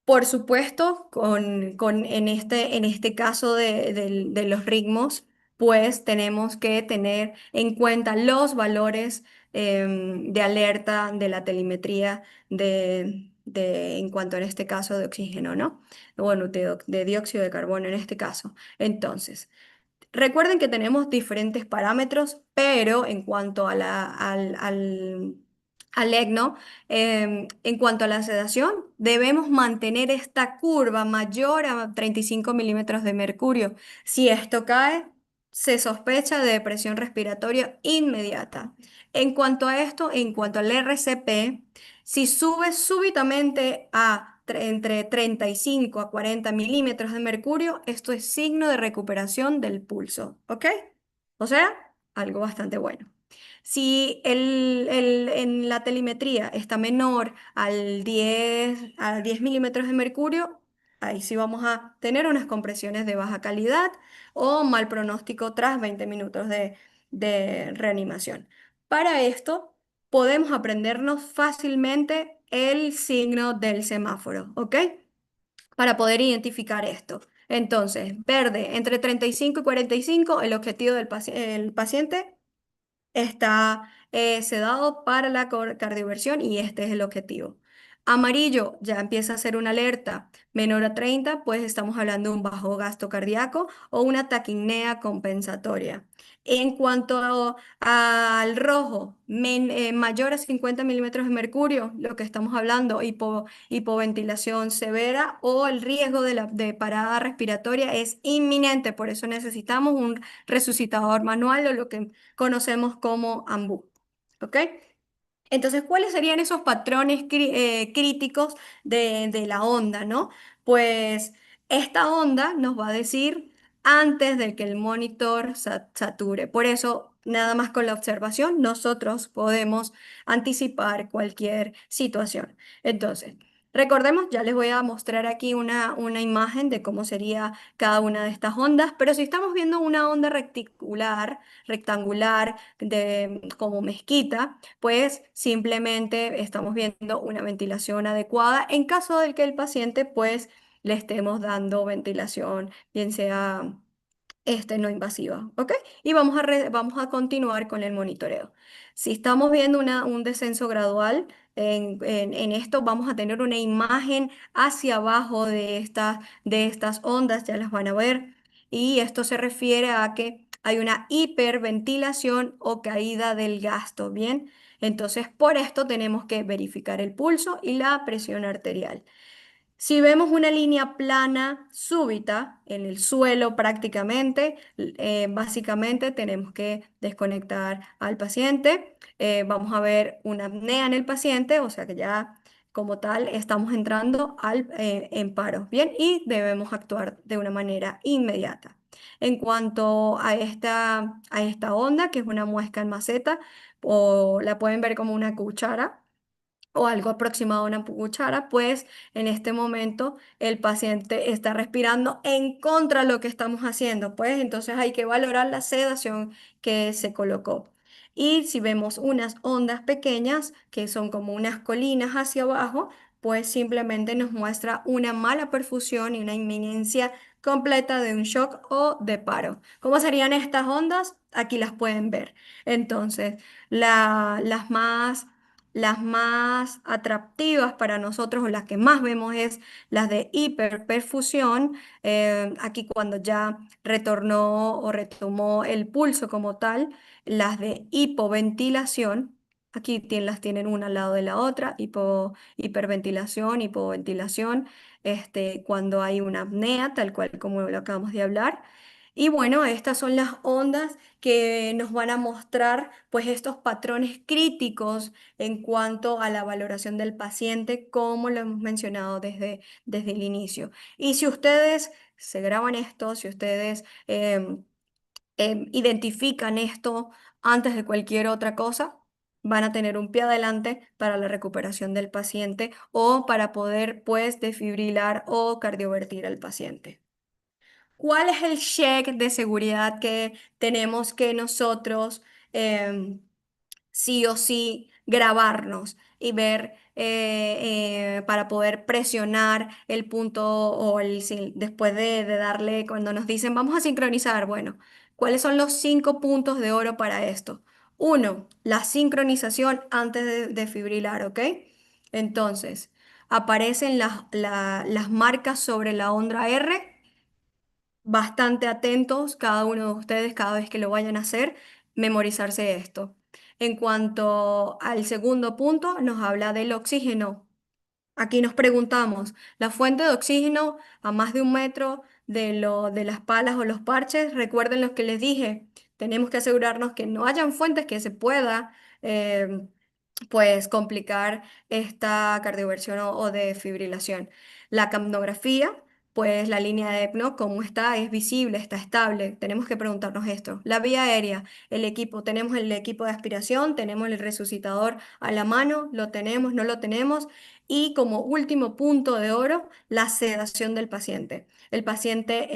Por supuesto, en este caso de los ritmos, pues tenemos que tener en cuenta los valores de alerta de la telemetría en cuanto en este caso de oxígeno, ¿no? Bueno, de dióxido de carbono en este caso. Entonces, recuerden que tenemos diferentes parámetros, pero en cuanto a al ECNO, en cuanto a la sedación, debemos mantener esta curva mayor a 35 milímetros de mercurio. Si esto cae, se sospecha de depresión respiratoria inmediata. En cuanto a esto, en cuanto al RCP, si sube súbitamente a entre 35 a 40 milímetros de mercurio, esto es signo de recuperación del pulso, ¿ok? O sea, algo bastante bueno. Si en la telemetría está menor a 10 milímetros de mercurio, ahí sí vamos a tener unas compresiones de baja calidad o mal pronóstico tras 20 minutos de reanimación. Para esto, podemos aprendernos fácilmente el signo del semáforo, ¿ok? Para poder identificar esto. Entonces, verde, entre 35 y 45, el objetivo el paciente está sedado para la cardioversión y este es el objetivo. Amarillo ya empieza a ser una alerta menor a 30, pues estamos hablando de un bajo gasto cardíaco o una taquipnea compensatoria. En cuanto al rojo, mayor a 50 milímetros de mercurio, lo que estamos hablando, hipoventilación severa o el riesgo de parada respiratoria es inminente, por eso necesitamos un resucitador manual o lo que conocemos como AMBU. ¿Ok? Entonces, ¿cuáles serían esos patrones críticos de la onda, ¿no? Pues esta onda nos va a decir antes de que el monitor sature. Por eso, nada más con la observación, nosotros podemos anticipar cualquier situación. Entonces, recordemos, ya les voy a mostrar aquí una imagen de cómo sería cada una de estas ondas, pero si estamos viendo una onda rectangular, como mezquita, pues simplemente estamos viendo una ventilación adecuada en caso de que el paciente pues le estemos dando ventilación, bien sea no invasiva, ¿ok? Y vamos a continuar con el monitoreo. Si estamos viendo un descenso gradual, en esto vamos a tener una imagen hacia abajo de estas ondas, ya las van a ver, y esto se refiere a que hay una hiperventilación o caída del gasto, ¿bien? Entonces, por esto tenemos que verificar el pulso y la presión arterial. Si vemos una línea plana súbita en el suelo prácticamente, básicamente tenemos que desconectar al paciente. Vamos a ver una apnea en el paciente, o sea que ya como tal estamos entrando en paro, ¿bien? Y debemos actuar de una manera inmediata. En cuanto a esta onda, que es una muesca en maceta, o la pueden ver como una cuchara o algo aproximado a una cuchara, pues en este momento el paciente está respirando en contra de lo que estamos haciendo, pues entonces hay que valorar la sedación que se colocó. Y si vemos unas ondas pequeñas, que son como unas colinas hacia abajo, pues simplemente nos muestra una mala perfusión y una inminencia completa de un shock o de paro. ¿Cómo serían estas ondas? Aquí las pueden ver. Entonces, las más atractivas para nosotros o las que más vemos es las de hiperperfusión, aquí cuando ya retornó o retomó el pulso como tal, las de hipoventilación, aquí las tienen una al lado de la otra, hiperventilación, hipoventilación, cuando hay una apnea, tal cual como lo acabamos de hablar. Y bueno, estas son las ondas que nos van a mostrar pues estos patrones críticos en cuanto a la valoración del paciente, como lo hemos mencionado desde el inicio. Y si ustedes se graban esto, si ustedes identifican esto antes de cualquier otra cosa, van a tener un pie adelante para la recuperación del paciente o para poder, pues, desfibrilar o cardiovertir al paciente. ¿Cuál es el check de seguridad que tenemos que nosotros em, sí o sí grabarnos y ver para poder presionar el punto o después de darle, cuando nos dicen vamos a sincronizar, bueno, ¿cuáles son los 5 puntos de oro para esto? Uno, la sincronización antes de fibrilar, ¿ok? Entonces, aparecen las marcas sobre la onda R, bastante atentos cada uno de ustedes cada vez que lo vayan a hacer, memorizarse esto. En cuanto al segundo punto, nos habla del oxígeno. Aquí nos preguntamos, ¿la fuente de oxígeno a más de 1 metro de las palas o los parches? Recuerden lo que les dije, tenemos que asegurarnos que no hayan fuentes que se pueda pues complicar esta cardioversión o defibrilación. La capnografía, pues la línea de ECMO, ¿cómo está? Es visible, está estable. Tenemos que preguntarnos esto. La vía aérea, el equipo, tenemos el equipo de aspiración, tenemos el resucitador a la mano, lo tenemos, no lo tenemos. Y como último punto de oro, la sedación del paciente. El paciente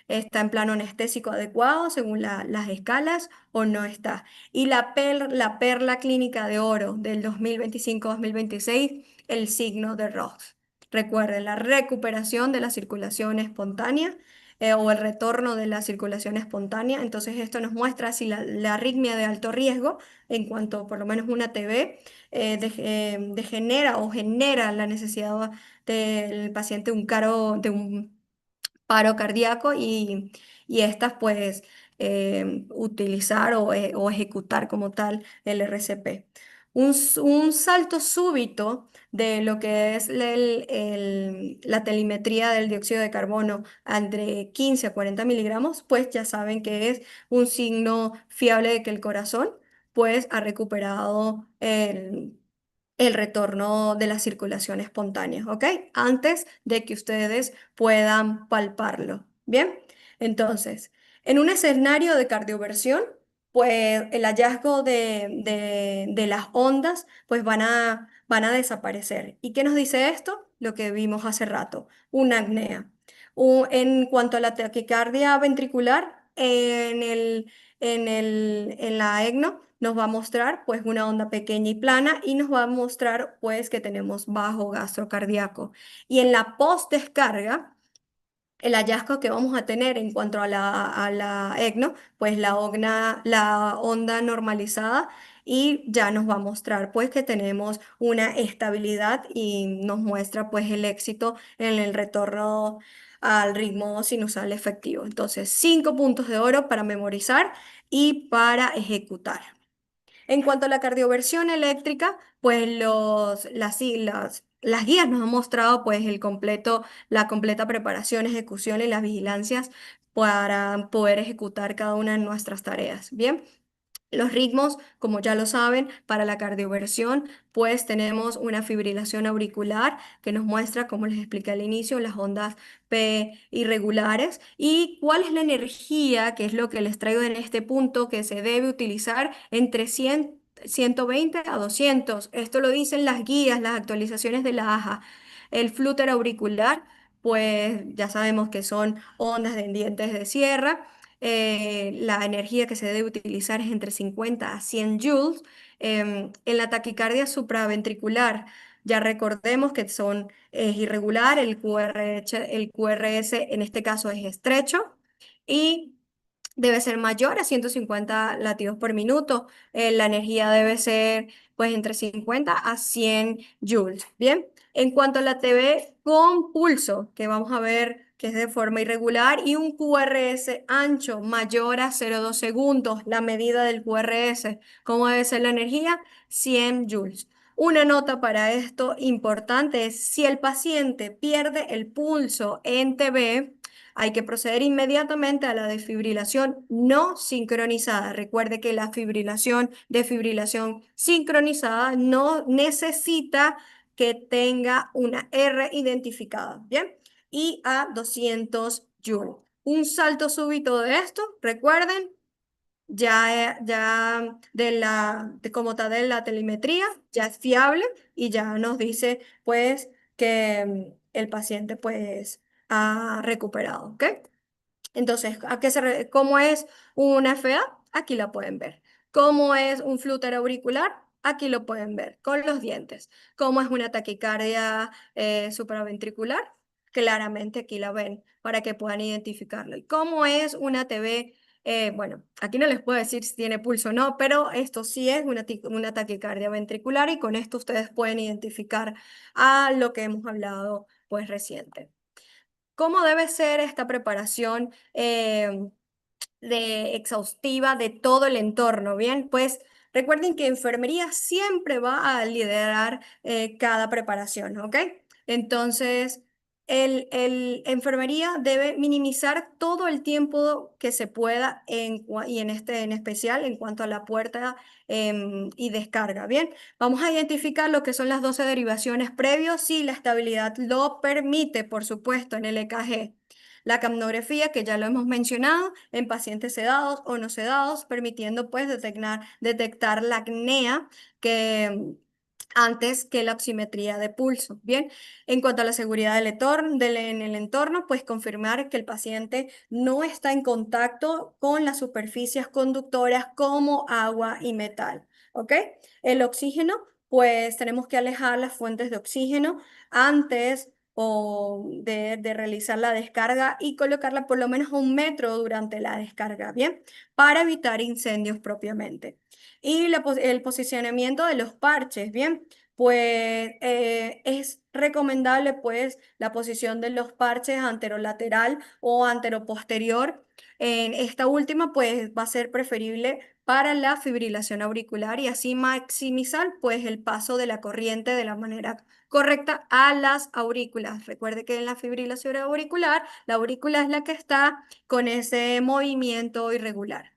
está en plano anestésico adecuado según las escalas o no está. Y la perla clínica de oro del 2025-2026, el signo de Ross. Recuerden, la recuperación de la circulación espontánea o el retorno de la circulación espontánea. Entonces, esto nos muestra si la arritmia de alto riesgo, en cuanto por lo menos una TB, degenera o genera la necesidad del paciente de un paro cardíaco y estas pues utilizar o ejecutar como tal el RCP. Un salto súbito de lo que es la telemetría del dióxido de carbono entre 15 a 40 miligramos, pues ya saben que es un signo fiable de que el corazón pues ha recuperado el retorno de la circulación espontánea, ¿ok? Antes de que ustedes puedan palparlo. Bien, entonces, en un escenario de cardioversión, pues el hallazgo de las ondas, pues van a desaparecer. ¿Y qué nos dice esto? Lo que vimos hace rato, una apnea. En cuanto a la taquicardia ventricular, en la ECNO nos va a mostrar pues una onda pequeña y plana y nos va a mostrar pues que tenemos bajo gasto cardíaco. Y en la postdescarga, el hallazgo que vamos a tener en cuanto a la ECNO, pues la onda normalizada y ya nos va a mostrar pues que tenemos una estabilidad y nos muestra pues el éxito en el retorno al ritmo sinusal efectivo. Entonces, 5 puntos de oro para memorizar y para ejecutar. En cuanto a la cardioversión eléctrica, pues las guías nos han mostrado pues la completa preparación, ejecución y las vigilancias para poder ejecutar cada una de nuestras tareas. Bien. Los ritmos, como ya lo saben, para la cardioversión, pues tenemos una fibrilación auricular que nos muestra, como les expliqué al inicio, las ondas P irregulares y cuál es la energía, que es lo que les traigo en este punto, que se debe utilizar entre 120 a 200. Esto lo dicen las guías, las actualizaciones de la AJA. El flúter auricular, pues ya sabemos que son ondas de dientes de sierra. La energía que se debe utilizar es entre 50 a 100 joules. En la taquicardia supraventricular, ya recordemos que es irregular, el QRS en este caso es estrecho y debe ser mayor a 150 latidos por minuto. La energía debe ser pues entre 50 a 100 joules. Bien, en cuanto a la TV con pulso, que vamos a ver que es de forma irregular, y un QRS ancho mayor a 0,2 segundos, la medida del QRS. ¿Cómo debe ser la energía? 100 joules. Una nota para esto importante es si el paciente pierde el pulso en TV, hay que proceder inmediatamente a la desfibrilación no sincronizada. Recuerde que la defibrilación sincronizada no necesita que tenga una R identificada, ¿bien? Y a 200 Joule. Un salto súbito de esto, recuerden, ya como está de la telemetría, ya es fiable y ya nos dice pues que el paciente pues ha recuperado, ¿ok? Entonces, ¿cómo es una FA? Aquí la pueden ver. ¿Cómo es un flúter auricular? Aquí lo pueden ver con los dientes. ¿Cómo es una taquicardia supraventricular? Claramente aquí la ven para que puedan identificarlo. ¿Y cómo es una TB? Bueno, aquí no les puedo decir si tiene pulso o no, pero esto sí es una taquicardia ventricular y con esto ustedes pueden identificar a lo que hemos hablado pues reciente. ¿Cómo debe ser esta preparación exhaustiva de todo el entorno? Bien, pues recuerden que enfermería siempre va a liderar cada preparación, ¿ok? Entonces, Enfermería debe minimizar todo el tiempo que se pueda y en este en especial en cuanto a la puerta y descarga. Bien, vamos a identificar lo que son las 12 derivaciones previos si la estabilidad lo permite, por supuesto, en el EKG. La capnografía, que ya lo hemos mencionado, en pacientes sedados o no sedados, permitiendo pues detectar la apnea que antes que la oximetría de pulso. Bien, en cuanto a la seguridad en el entorno, pues confirmar que el paciente no está en contacto con las superficies conductoras como agua y metal. ¿Ok? El oxígeno, pues tenemos que alejar las fuentes de oxígeno antes de realizar la descarga y colocarla por lo menos a 1 metro durante la descarga, ¿bien? Para evitar incendios propiamente. Y el posicionamiento de los parches, ¿bien? Pues es recomendable pues la posición de los parches anterolateral o anteroposterior. En esta última pues va a ser preferible para la fibrilación auricular y así maximizar pues el paso de la corriente de la manera correcta a las aurículas. Recuerde que en la fibrilación auricular, la aurícula es la que está con ese movimiento irregular.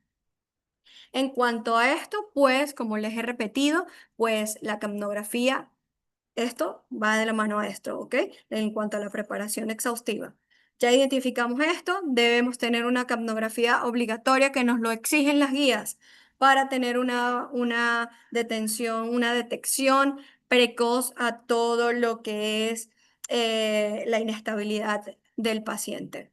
En cuanto a esto, pues como les he repetido, pues la capnografía esto va de la mano a esto, ¿ok? En cuanto a la preparación exhaustiva. Ya identificamos esto, debemos tener una capnografía obligatoria que nos lo exigen las guías para tener una detección precoz a todo lo que es la inestabilidad del paciente.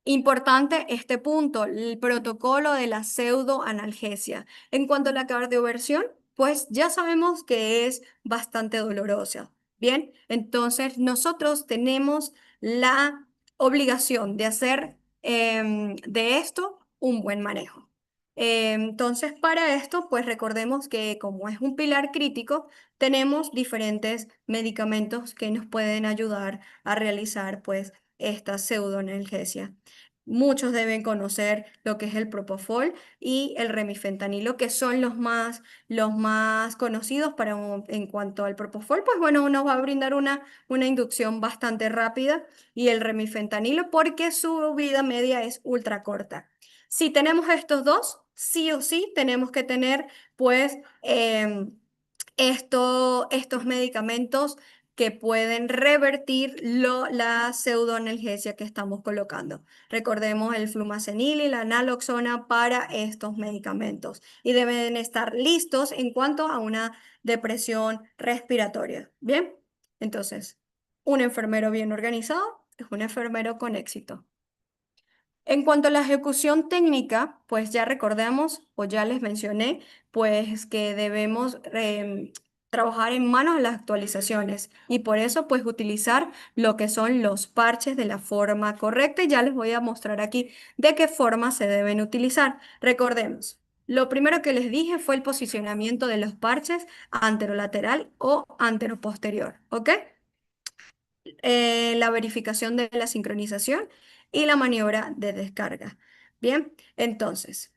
Importante este punto, el protocolo de la pseudoanalgesia. En cuanto a la cardioversión, pues ya sabemos que es bastante dolorosa. Bien, entonces nosotros tenemos la obligación de hacer de esto un buen manejo. Entonces, para esto, pues recordemos que como es un pilar crítico, tenemos diferentes medicamentos que nos pueden ayudar a realizar, pues, esta pseudoanalgesia. Muchos deben conocer lo que es el propofol y el remifentanilo, que son los más conocidos en cuanto al propofol, pues bueno, nos va a brindar una inducción bastante rápida y el remifentanilo porque su vida media es ultra corta. Si tenemos estos dos, sí o sí tenemos que tener pues estos medicamentos que pueden revertir la pseudoanalgesia que estamos colocando. Recordemos el flumacenil y la naloxona para estos medicamentos y deben estar listos en cuanto a una depresión respiratoria. Bien, entonces, un enfermero bien organizado es un enfermero con éxito. En cuanto a la ejecución técnica, pues ya recordemos o ya les mencioné, pues que debemos trabajar en manos de las actualizaciones y por eso pues utilizar lo que son los parches de la forma correcta y ya les voy a mostrar aquí de qué forma se deben utilizar. Recordemos, lo primero que les dije fue el posicionamiento de los parches anterolateral o anteroposterior, ¿ok? La verificación de la sincronización y la maniobra de descarga. Bien, entonces,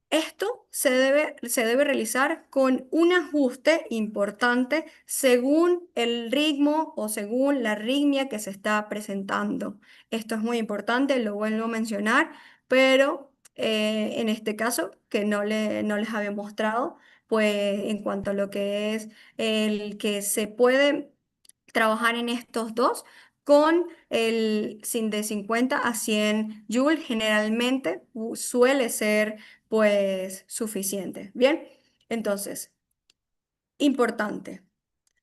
esto se debe realizar con un ajuste importante según el ritmo o según la arritmia que se está presentando. Esto es muy importante, lo vuelvo a mencionar, pero en este caso, que no les había mostrado, pues en cuanto a lo que es el que se puede trabajar en estos dos con de 50 a 100 joules generalmente suele ser pues suficiente. Bien, entonces, importante,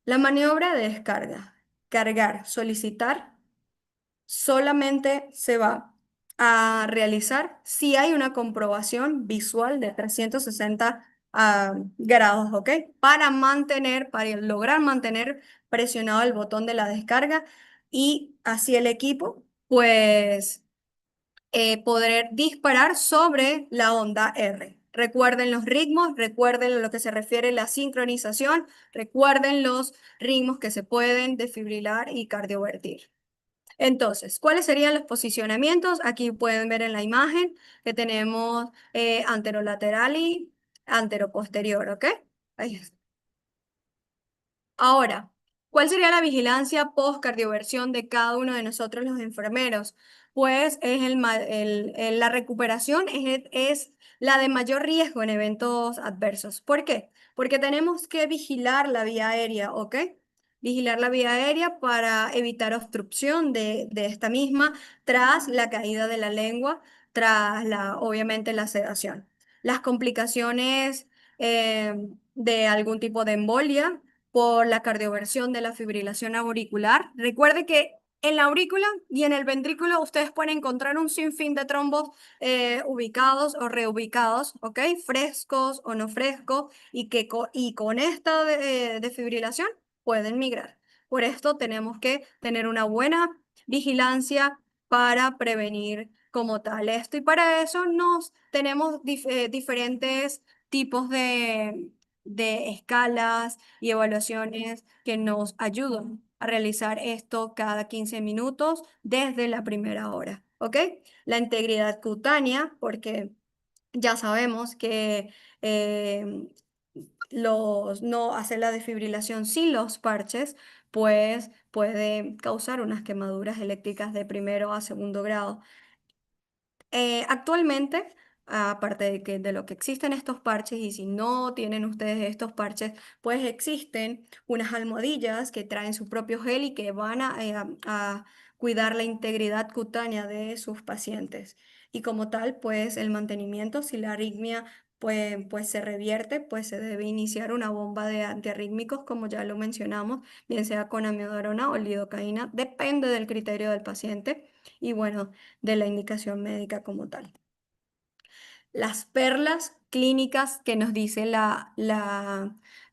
la maniobra de descarga, cargar, solicitar solamente se va a realizar si hay una comprobación visual de 360 grados, ¿ok? Para lograr mantener presionado el botón de la descarga y así el equipo, pues poder disparar sobre la onda R. Recuerden los ritmos, recuerden a lo que se refiere a la sincronización, recuerden los ritmos que se pueden desfibrilar y cardiovertir. Entonces, ¿cuáles serían los posicionamientos? Aquí pueden ver en la imagen que tenemos anterolateral y anteroposterior, ¿ok? Ahí está. Ahora, ¿Cuál sería la vigilancia post-cardioversión de cada uno de nosotros los enfermeros? Pues es la recuperación es la de mayor riesgo en eventos adversos. ¿Por qué? Porque tenemos que vigilar la vía aérea, ¿ok? Vigilar la vía aérea para evitar obstrucción de esta misma tras la caída de la lengua, tras obviamente la sedación. Las complicaciones eh, de algún tipo de embolia por la cardioversión de la fibrilación auricular. Recuerde que en la aurícula y en el ventrículo ustedes pueden encontrar un sinfín de trombos ubicados o reubicados, ¿ok? Frescos o no frescos, y con esta defibrilación pueden migrar. Por esto tenemos que tener una buena vigilancia para prevenir como tal esto. Y para eso nos tenemos diferentes tipos de escalas y evaluaciones que nos ayudan a realizar esto cada 15 minutos desde la primera hora, ¿ok? La integridad cutánea, porque ya sabemos que eh, no hacer la desfibrilación sin los parches, pues puede causar unas quemaduras eléctricas de primero a segundo grado. Actualmente, aparte de lo que existen estos parches, y si no tienen ustedes estos parches, pues existen unas almohadillas que traen su propio gel y que van a cuidar la integridad cutánea de sus pacientes. Y como tal, pues el mantenimiento, si la arritmia pues se revierte, pues se debe iniciar una bomba de antiarrítmicos, como ya lo mencionamos, bien sea con amiodarona o lidocaína, depende del criterio del paciente. Y bueno, de la indicación médica como tal. Las perlas clínicas que nos dice la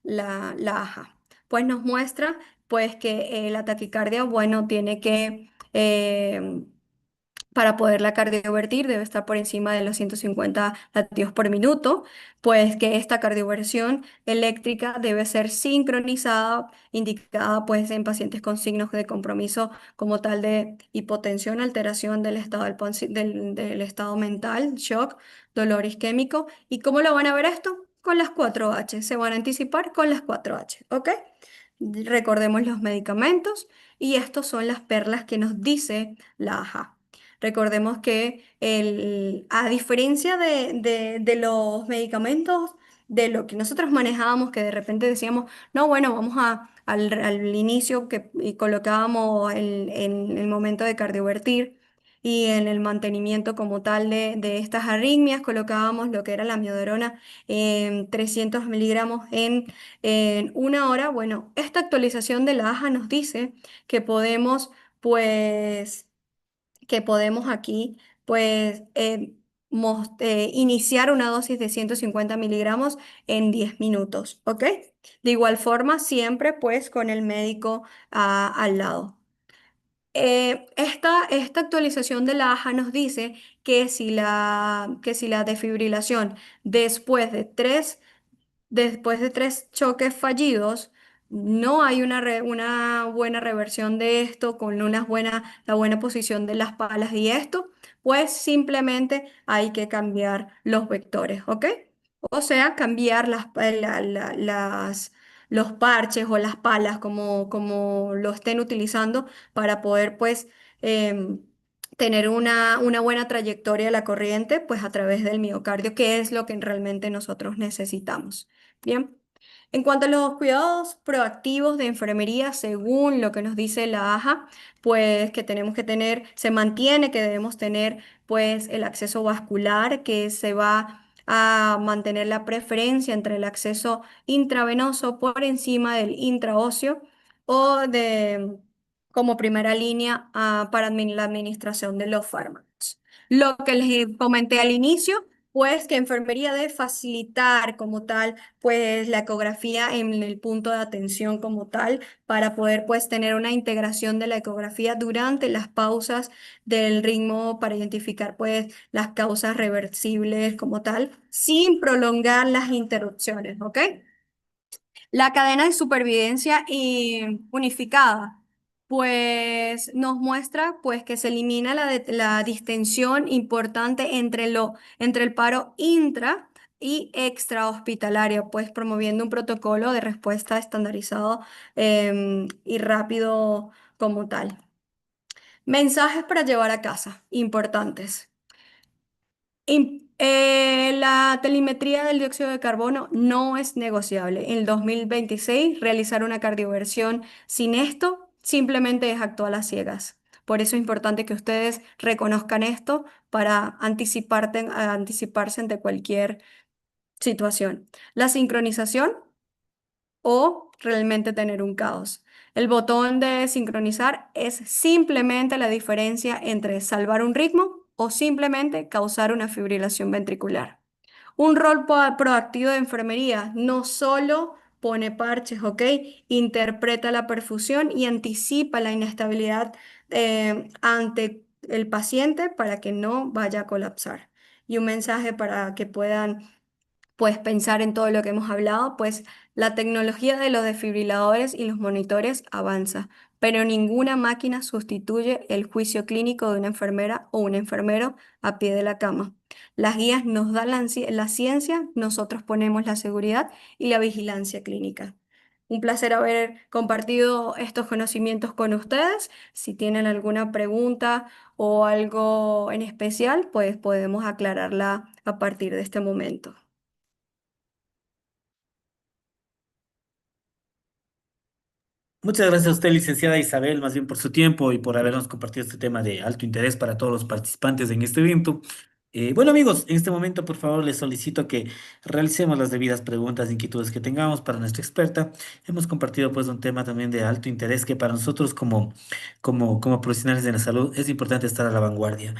AJA, pues nos muestra pues que la taquicardia, bueno, tiene que para poderla cardiovertir debe estar por encima de los 150 latidos por minuto, pues que esta cardioversión eléctrica debe ser sincronizada, indicada pues en pacientes con signos de compromiso como tal de hipotensión, alteración del estado, del estado mental, shock, dolor isquémico. ¿Y cómo lo van a ver esto? Con las 4H, se van a anticipar con las 4H, ¿ok? Recordemos los medicamentos y estos son las perlas que nos dice la AJA. Recordemos que a diferencia de los medicamentos, de lo que nosotros manejábamos, que de repente decíamos, no, bueno, vamos al inicio que y colocábamos en el momento de cardiovertir y en el mantenimiento como tal de estas arritmias, colocábamos lo que era la miodarona en 300 miligramos en una hora. Bueno, esta actualización de la AJA nos dice que podemos, pues que podemos aquí pues iniciar una dosis de 150 miligramos en 10 minutos, ¿ok? De igual forma, siempre pues con el médico al lado. Esta actualización de la AJA nos dice que si la defibrilación después de después de 3 choques fallidos, no hay una buena reversión de esto con la buena posición de las palas y esto, pues simplemente hay que cambiar los vectores, ¿ok? O sea, cambiar los parches o las palas como lo estén utilizando para poder, pues, em, tener una buena trayectoria de la corriente, pues a través del miocardio, que es lo que realmente nosotros necesitamos. Bien. En cuanto a los cuidados proactivos de enfermería, según lo que nos dice la AJA, pues que tenemos que tener, se mantiene que debemos tener pues el acceso vascular, que se va a mantener la preferencia entre el acceso intravenoso por encima del intraóseo o de como primera línea para la administración de los fármacos. Lo que les comenté al inicio, pues que enfermería debe facilitar como tal pues la ecografía en el punto de atención como tal para poder pues tener una integración de la ecografía durante las pausas del ritmo para identificar pues las causas reversibles como tal sin prolongar las interrupciones, ¿ok? La cadena de supervivencia unificada, pues nos muestra pues que se elimina la distensión importante entre el paro intra y extrahospitalaria, pues promoviendo un protocolo de respuesta estandarizado y rápido como tal. Mensajes para llevar a casa, importantes. La telemetría del dióxido de carbono no es negociable. En el 2026, realizar una cardioversión sin esto simplemente es actuar a ciegas. Por eso es importante que ustedes reconozcan esto para anticiparse ante cualquier situación. La sincronización o realmente tener un caos. El botón de sincronizar es simplemente la diferencia entre salvar un ritmo o simplemente causar una fibrilación ventricular. Un rol proactivo de enfermería no solo pone parches, ¿ok? Interpreta la perfusión y anticipa la inestabilidad ante el paciente para que no vaya a colapsar. Y un mensaje para que puedan pues pensar en todo lo que hemos hablado, pues la tecnología de los desfibriladores y los monitores avanza, pero ninguna máquina sustituye el juicio clínico de una enfermera o un enfermero a pie de la cama. Las guías nos dan la ciencia, nosotros ponemos la seguridad y la vigilancia clínica. Un placer haber compartido estos conocimientos con ustedes. Si tienen alguna pregunta o algo en especial, pues podemos aclararla a partir de este momento. Muchas gracias a usted, licenciada Isabel, más bien por su tiempo y por habernos compartido este tema de alto interés para todos los participantes en este evento. Bueno, amigos, en este momento, por favor, les solicito que realicemos las debidas preguntas e inquietudes que tengamos para nuestra experta. Hemos compartido, pues, un tema también de alto interés que para nosotros como profesionales de la salud es importante estar a la vanguardia.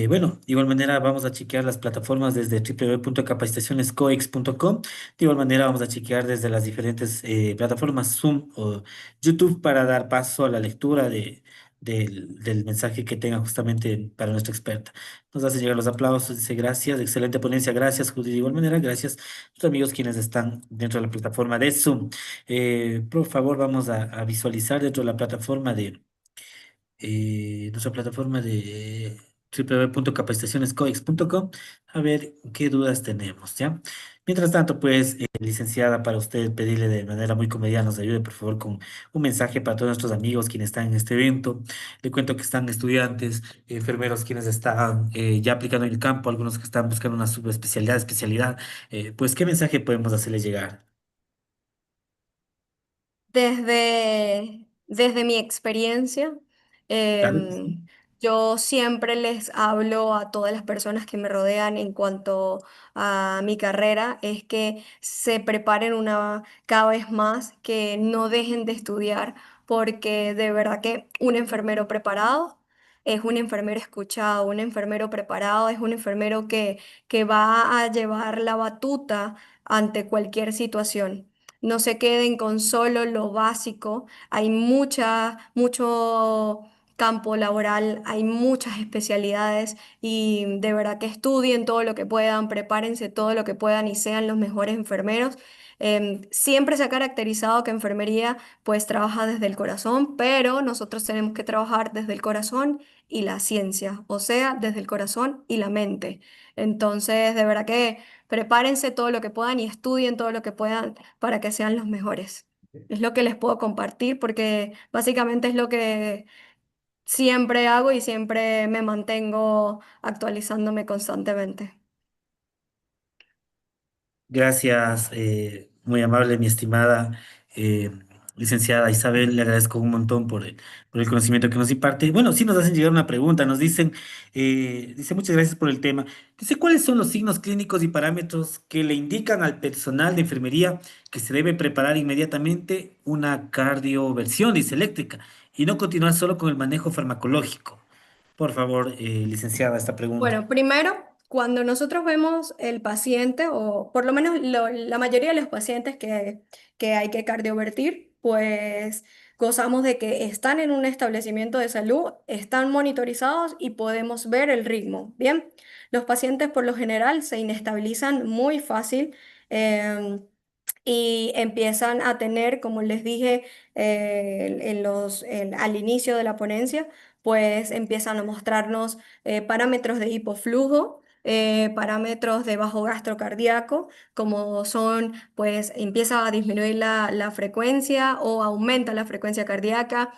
Bueno, de igual manera, vamos a chequear las plataformas desde www.capacitacionescoex.com. De igual manera, vamos a chequear desde las diferentes plataformas Zoom o YouTube para dar paso a la lectura del mensaje que tenga justamente para nuestra experta. Nos hace llegar los aplausos, dice gracias, excelente ponencia, gracias, Judy. De igual manera, gracias a los amigos quienes están dentro de la plataforma de Zoom. Por favor, vamos a visualizar dentro de la plataforma de nuestra plataforma de www.capacitacionescoex.com a ver qué dudas tenemos, ¿ya? Mientras tanto, pues, licenciada, para usted pedirle de manera muy comediana nos ayude, por favor, con un mensaje para todos nuestros amigos quienes están en este evento. Le cuento que están estudiantes, enfermeros quienes están ya aplicando en el campo, algunos que están buscando una especialidad. Pues, ¿qué mensaje podemos hacerles llegar? Desde mi experiencia, Claro que sí. em, yo siempre les hablo a todas las personas que me rodean en cuanto a mi carrera, es que se preparen cada vez más, que no dejen de estudiar, porque de verdad que un enfermero preparado es un enfermero escuchado, un enfermero preparado es un enfermero que va a llevar la batuta ante cualquier situación. No se queden con solo lo básico. Hay mucho campo laboral, hay muchas especialidades y de verdad que estudien todo lo que puedan, prepárense todo lo que puedan y sean los mejores enfermeros. Siempre se ha caracterizado que enfermería pues trabaja desde el corazón, pero nosotros tenemos que trabajar desde el corazón y la ciencia, o sea, desde el corazón y la mente. Entonces, de verdad que prepárense todo lo que puedan y estudien todo lo que puedan para que sean los mejores. Es lo que les puedo compartir porque básicamente es lo que siempre hago y siempre me mantengo actualizándome constantemente. Gracias, muy amable, mi estimada eh, licenciada Isabel. Le agradezco un montón por el conocimiento que nos imparte. Bueno, sí nos hacen llegar una pregunta. Nos dicen, dice, muchas gracias por el tema. Dice, ¿cuáles son los signos clínicos y parámetros que le indican al personal de enfermería que se debe preparar inmediatamente una cardioversión, dice, eléctrica, y no continuar solo con el manejo farmacológico? Por favor, licenciada, esta pregunta. Bueno, primero, cuando nosotros vemos el paciente, o por lo menos la mayoría de los pacientes que hay que cardiovertir, pues gozamos de que están en un establecimiento de salud, están monitorizados y podemos ver el ritmo. Bien, los pacientes por lo general se inestabilizan muy fácil. em, y empiezan a tener, como les dije al inicio de la ponencia, pues empiezan a mostrarnos parámetros de hipoflujo. parámetros de bajo gasto cardíaco, como son, pues empieza a disminuir la frecuencia o aumenta la frecuencia cardíaca,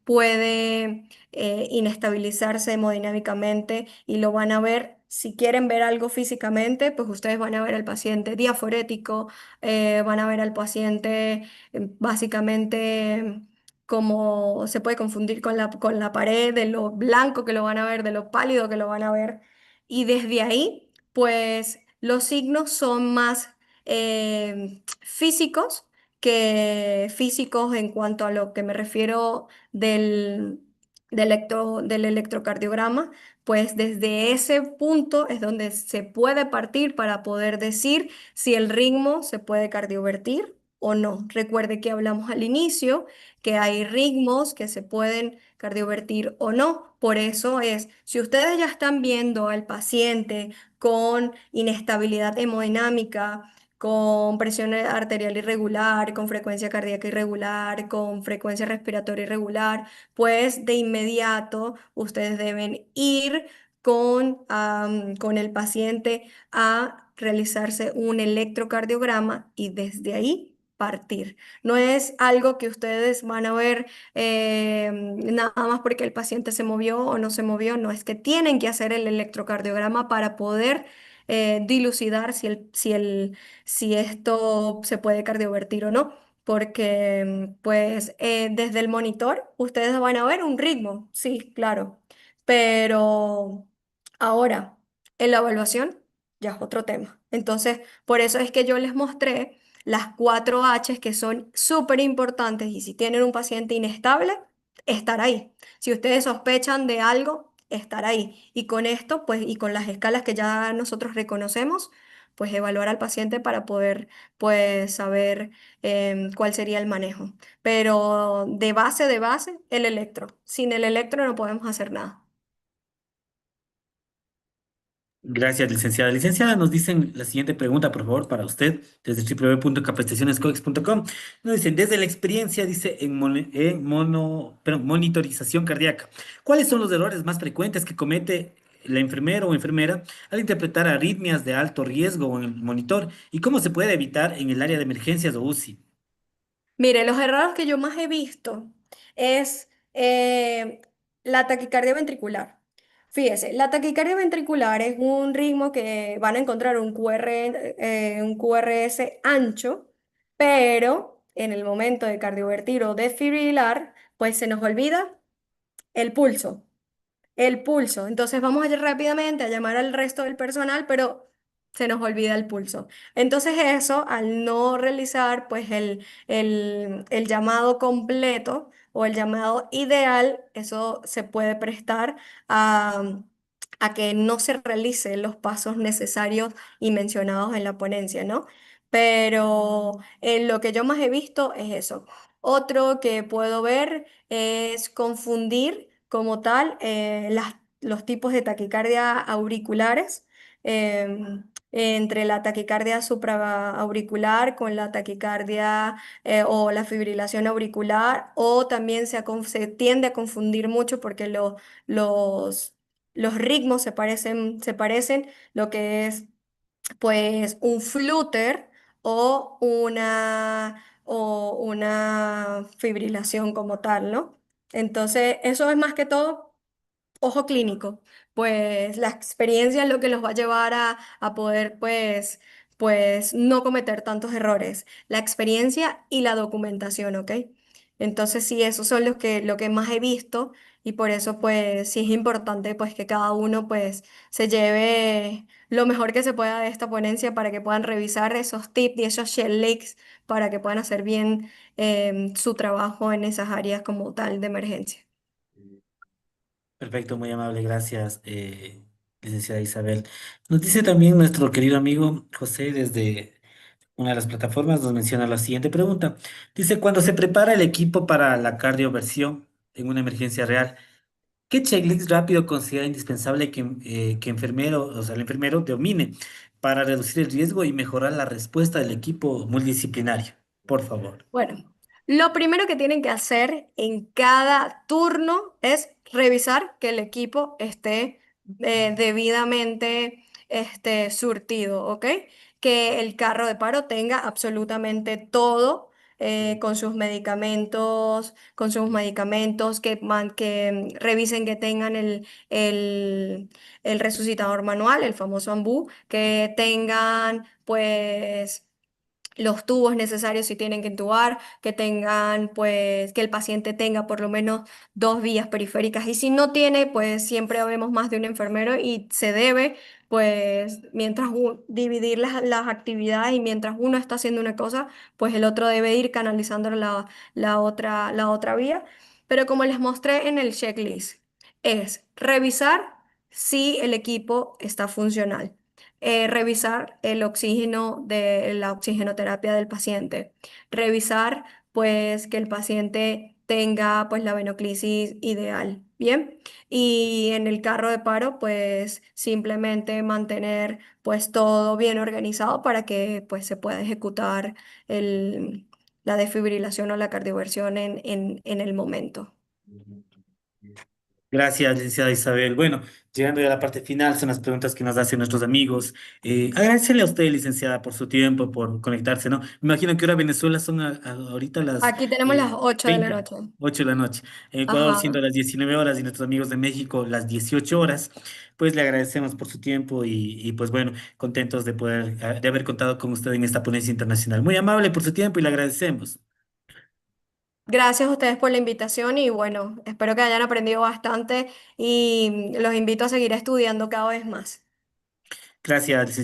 puede inestabilizarse hemodinámicamente y lo van a ver. Si quieren ver algo físicamente, pues ustedes van a ver al paciente diaforético, van a ver al paciente básicamente como se puede confundir con la pared, de lo blanco que lo van a ver, de lo pálido que lo van a ver. Y desde ahí, pues los signos son más físicos que físicos en cuanto a lo que me refiero del electrocardiograma, pues desde ese punto es donde se puede partir para poder decir si el ritmo se puede cardiovertir o no. Recuerde que hablamos al inicio que hay ritmos que se pueden cardiovertir o no. Por eso es, si ustedes ya están viendo al paciente con inestabilidad hemodinámica, con presión arterial irregular, con frecuencia cardíaca irregular, con frecuencia respiratoria irregular, pues de inmediato ustedes deben ir con el paciente a realizarse un electrocardiograma y desde ahí partir. No es algo que ustedes van a ver nada más porque el paciente se movió o no se movió, no, es que tienen que hacer el electrocardiograma para poder dilucidar si esto se puede cardiovertir o no. Porque pues desde el monitor ustedes van a ver un ritmo, sí, claro, pero ahora en la evaluación ya es otro tema. Entonces, por eso es que yo les mostré las 4 H's que son súper importantes y si tienen un paciente inestable, estar ahí. Si ustedes sospechan de algo, estar ahí. Y con esto, pues, y con las escalas que ya nosotros reconocemos, pues evaluar al paciente para poder, pues, saber cuál sería el manejo. Pero de base, el electro. Sin el electro no podemos hacer nada. Gracias, licenciada. Licenciada, nos dicen la siguiente pregunta, por favor, para usted, desde www.capacitacionescoex.com. Nos dicen, desde la experiencia, dice, monitorización cardíaca, ¿cuáles son los errores más frecuentes que comete la enfermera o enfermera al interpretar arritmias de alto riesgo en el monitor y cómo se puede evitar en el área de emergencias o UCI? Mire, los errores que yo más he visto es la taquicardia ventricular. Fíjese, la taquicardia ventricular es un ritmo que van a encontrar un QRS ancho, pero en el momento de cardiovertir o desfibrilar, pues se nos olvida el pulso. El pulso. Entonces vamos a ir rápidamente a llamar al resto del personal, pero se nos olvida el pulso. Entonces eso, al no realizar pues el llamado completo o el llamado ideal, eso se puede prestar a que no se realicen los pasos necesarios y mencionados en la ponencia, ¿no? Pero lo que yo más he visto es eso. Otro que puedo ver es confundir como tal los tipos de taquicardia auriculares, entre la taquicardia supraauricular con la taquicardia o la fibrilación auricular, o también se tiende a confundir mucho porque los, los ritmos se parecen, lo que es pues un flúter o una fibrilación como tal, ¿no? Entonces, eso es más que todo ojo clínico, pues la experiencia es lo que los va a llevar a poder, pues no cometer tantos errores, la experiencia y la documentación, ¿ok? Entonces sí, esos son lo que más he visto y por eso pues sí es importante pues que cada uno pues se lleve lo mejor que se pueda de esta ponencia para que puedan revisar esos tips y esos shell leaks para que puedan hacer bien su trabajo en esas áreas como tal de emergencia. Perfecto, muy amable, gracias, licenciada Isabel. Nos dice también nuestro querido amigo José desde una de las plataformas, nos menciona la siguiente pregunta. Dice, cuando se prepara el equipo para la cardioversión en una emergencia real, ¿qué checklist rápido considera indispensable que enfermero, o sea, el enfermero domine para reducir el riesgo y mejorar la respuesta del equipo multidisciplinario? Por favor. Bueno, lo primero que tienen que hacer en cada turno es revisar que el equipo esté debidamente surtido, ¿ok? Que el carro de paro tenga absolutamente todo. Con sus medicamentos, que revisen que tengan el resucitador manual, el famoso AMBU, que tengan pues los tubos necesarios si tienen que entubar, que tengan, pues, que el paciente tenga por lo menos dos vías periféricas. Y si no tiene, pues siempre habemos más de un enfermero y se debe, pues, dividir las actividades y mientras uno está haciendo una cosa, pues el otro debe ir canalizando la otra vía. Pero como les mostré en el checklist, es revisar si el equipo está funcional, revisar el oxígeno de la oxigenoterapia del paciente, revisar pues que el paciente tenga pues la venoclisis ideal, ¿bien? Y en el carro de paro pues simplemente mantener pues todo bien organizado para que pues se pueda ejecutar el, la desfibrilación o la cardioversión en el momento. Gracias, licenciada Isabel. Bueno, llegando ya a la parte final, son las preguntas que nos hacen nuestros amigos. Agradecerle a usted, licenciada, por su tiempo, por conectarse, ¿no? Me imagino que ahora Venezuela son ahorita las Aquí tenemos las eh, 8 de la 20, noche. 8 de la noche. En Ecuador Ajá. siendo las 19 horas y nuestros amigos de México las 18 horas. Pues le agradecemos por su tiempo pues bueno, contentos de poder, de haber contado con usted en esta ponencia internacional. Muy amable por su tiempo y le agradecemos. Gracias a ustedes por la invitación y bueno, espero que hayan aprendido bastante y los invito a seguir estudiando cada vez más. Gracias, licenciada.